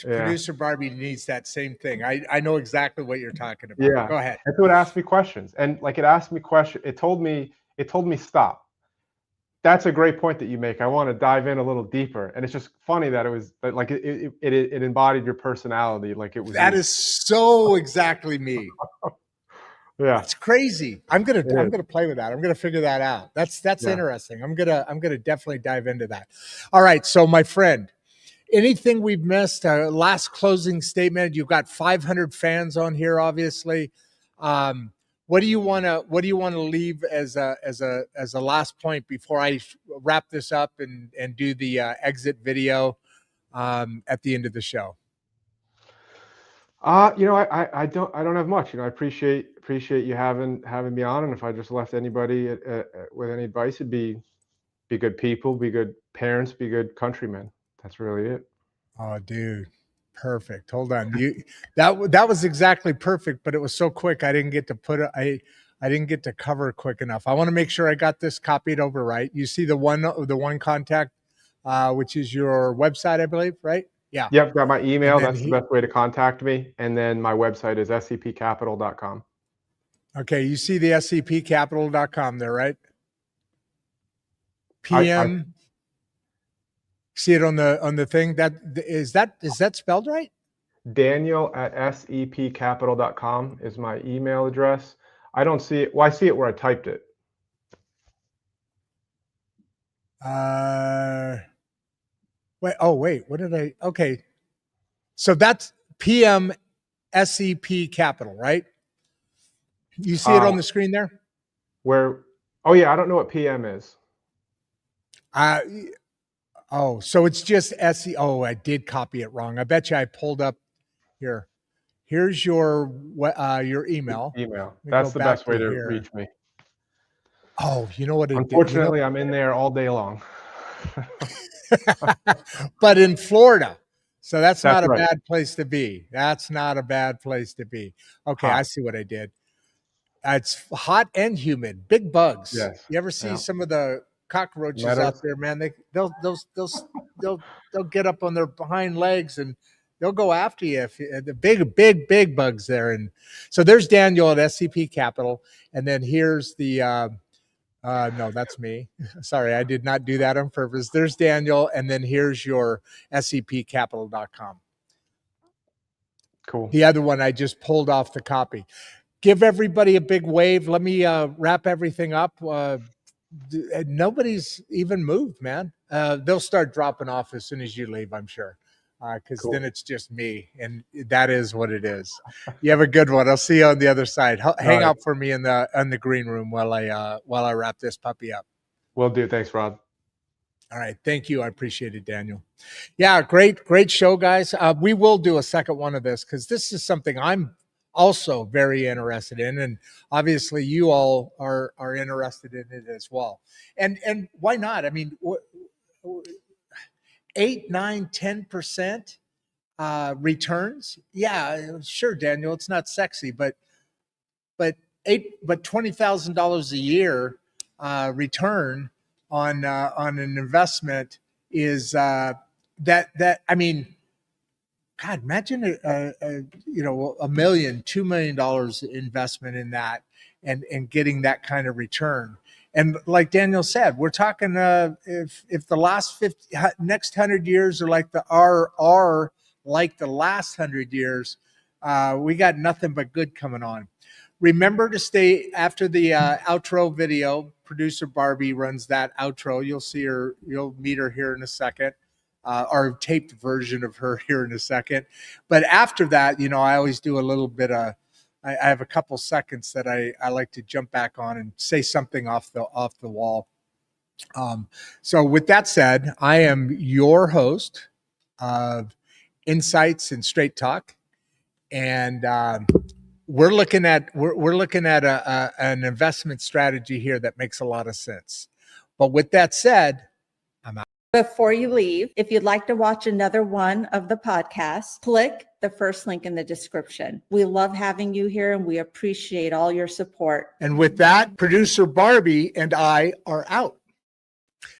Yeah. Producer Barbie needs that same thing. I know exactly what you're talking about. Yeah. Go ahead. And so it asked me questions, and like it asked me questions. It told me stop. That's a great point that you make. I want to dive in a little deeper. And it's just funny that it was like it embodied your personality. Like it was. That is so exactly me. Yeah. That's crazy. I'm It is. gonna play with that. I'm gonna figure that out. That's Yeah. interesting. I'm gonna definitely dive into that. All right. So my friend, anything we've missed? Last closing statement. You've got 500 fans on here, obviously. What do you want to leave as a last point before I wrap this up and do the exit video at the end of the show? I don't have much. I appreciate you having me on. And if I just left anybody with any advice, it'd be good people, be good parents, be good countrymen. That's really it. Oh, dude. Perfect. Hold on. That was exactly perfect, but it was so quick I didn't get to I didn't get to cover quick enough. I want to make sure I got this copied over right. You see the one contact, which is your website, I believe, right? Yeah. Yep, got my And email. then That's the best way to contact me. And then my website is sepcapital.com. okay, you see the sepcapital.com there, right? PM. See it on the thing. Is that spelled right? Daniel at sepcapital.com is my email address. I don't see it. Well, I see it where I typed it. Wait. What did I? Okay. So that's PM SEP Capital, right? You see it on the screen there? Where? Oh yeah, I don't know what PM is. So it's just SE. Oh, I did copy it wrong. I bet you I pulled up here. Here's your email. Email. That's the best way to reach me. Oh, you know what? Unfortunately, I'm in there all day long. But in Florida. So that's not a right. bad place to be. That's not a bad place to be. Okay, I see what I did. It's hot and humid, big bugs. Yes. You ever see some of the cockroaches out there, man? They'll get up on their behind legs and they'll go after you. If the big bugs there. And so there's Daniel at SCP Capital, and then here's the no, that's me. Sorry, I did not do that on purpose. There's Daniel, and then here's your sepcapital.com. Cool. The other one I just pulled off the copy. Give everybody a big wave. Let me wrap everything up. Nobody's even moved, man. They'll start dropping off as soon as you leave, I'm sure, because then it's just me, and that is what it is. You have a good one. I'll see you on the other side. Hang out for me in the green room while I wrap this puppy up. Will do. Thanks, Rodd. All right. Thank you. I appreciate it, Daniel. Yeah, great show, guys. We will do a second one of this because this is something I'm also very interested in, and obviously you all are interested in it as well. And why not? I mean, 8, 9, 10% returns. Yeah, sure, Daniel. It's not sexy, but $20,000 a year return on an investment is that I mean, God, imagine $1 million, $2 million investment in that and getting that kind of return. And like Daniel said, we're talking if the next 100 years are like like the last 100 years, we got nothing but good coming on. Remember to stay after the outro video. Producer Barbie runs that outro. You'll meet her here in a second. Our taped version of her here in a second. But after that, I always do a little bit of, I have a couple seconds that I like to jump back on and say something off the wall. So with that said, I am your host of Insights and Straight Talk. And we're looking at an investment strategy here that makes a lot of sense. But with that said, I'm out. Before you leave, if you'd like to watch another one of the podcasts, click the first link in the description. We love having you here and we appreciate all your support. And with that, Producer Barbie and I are out.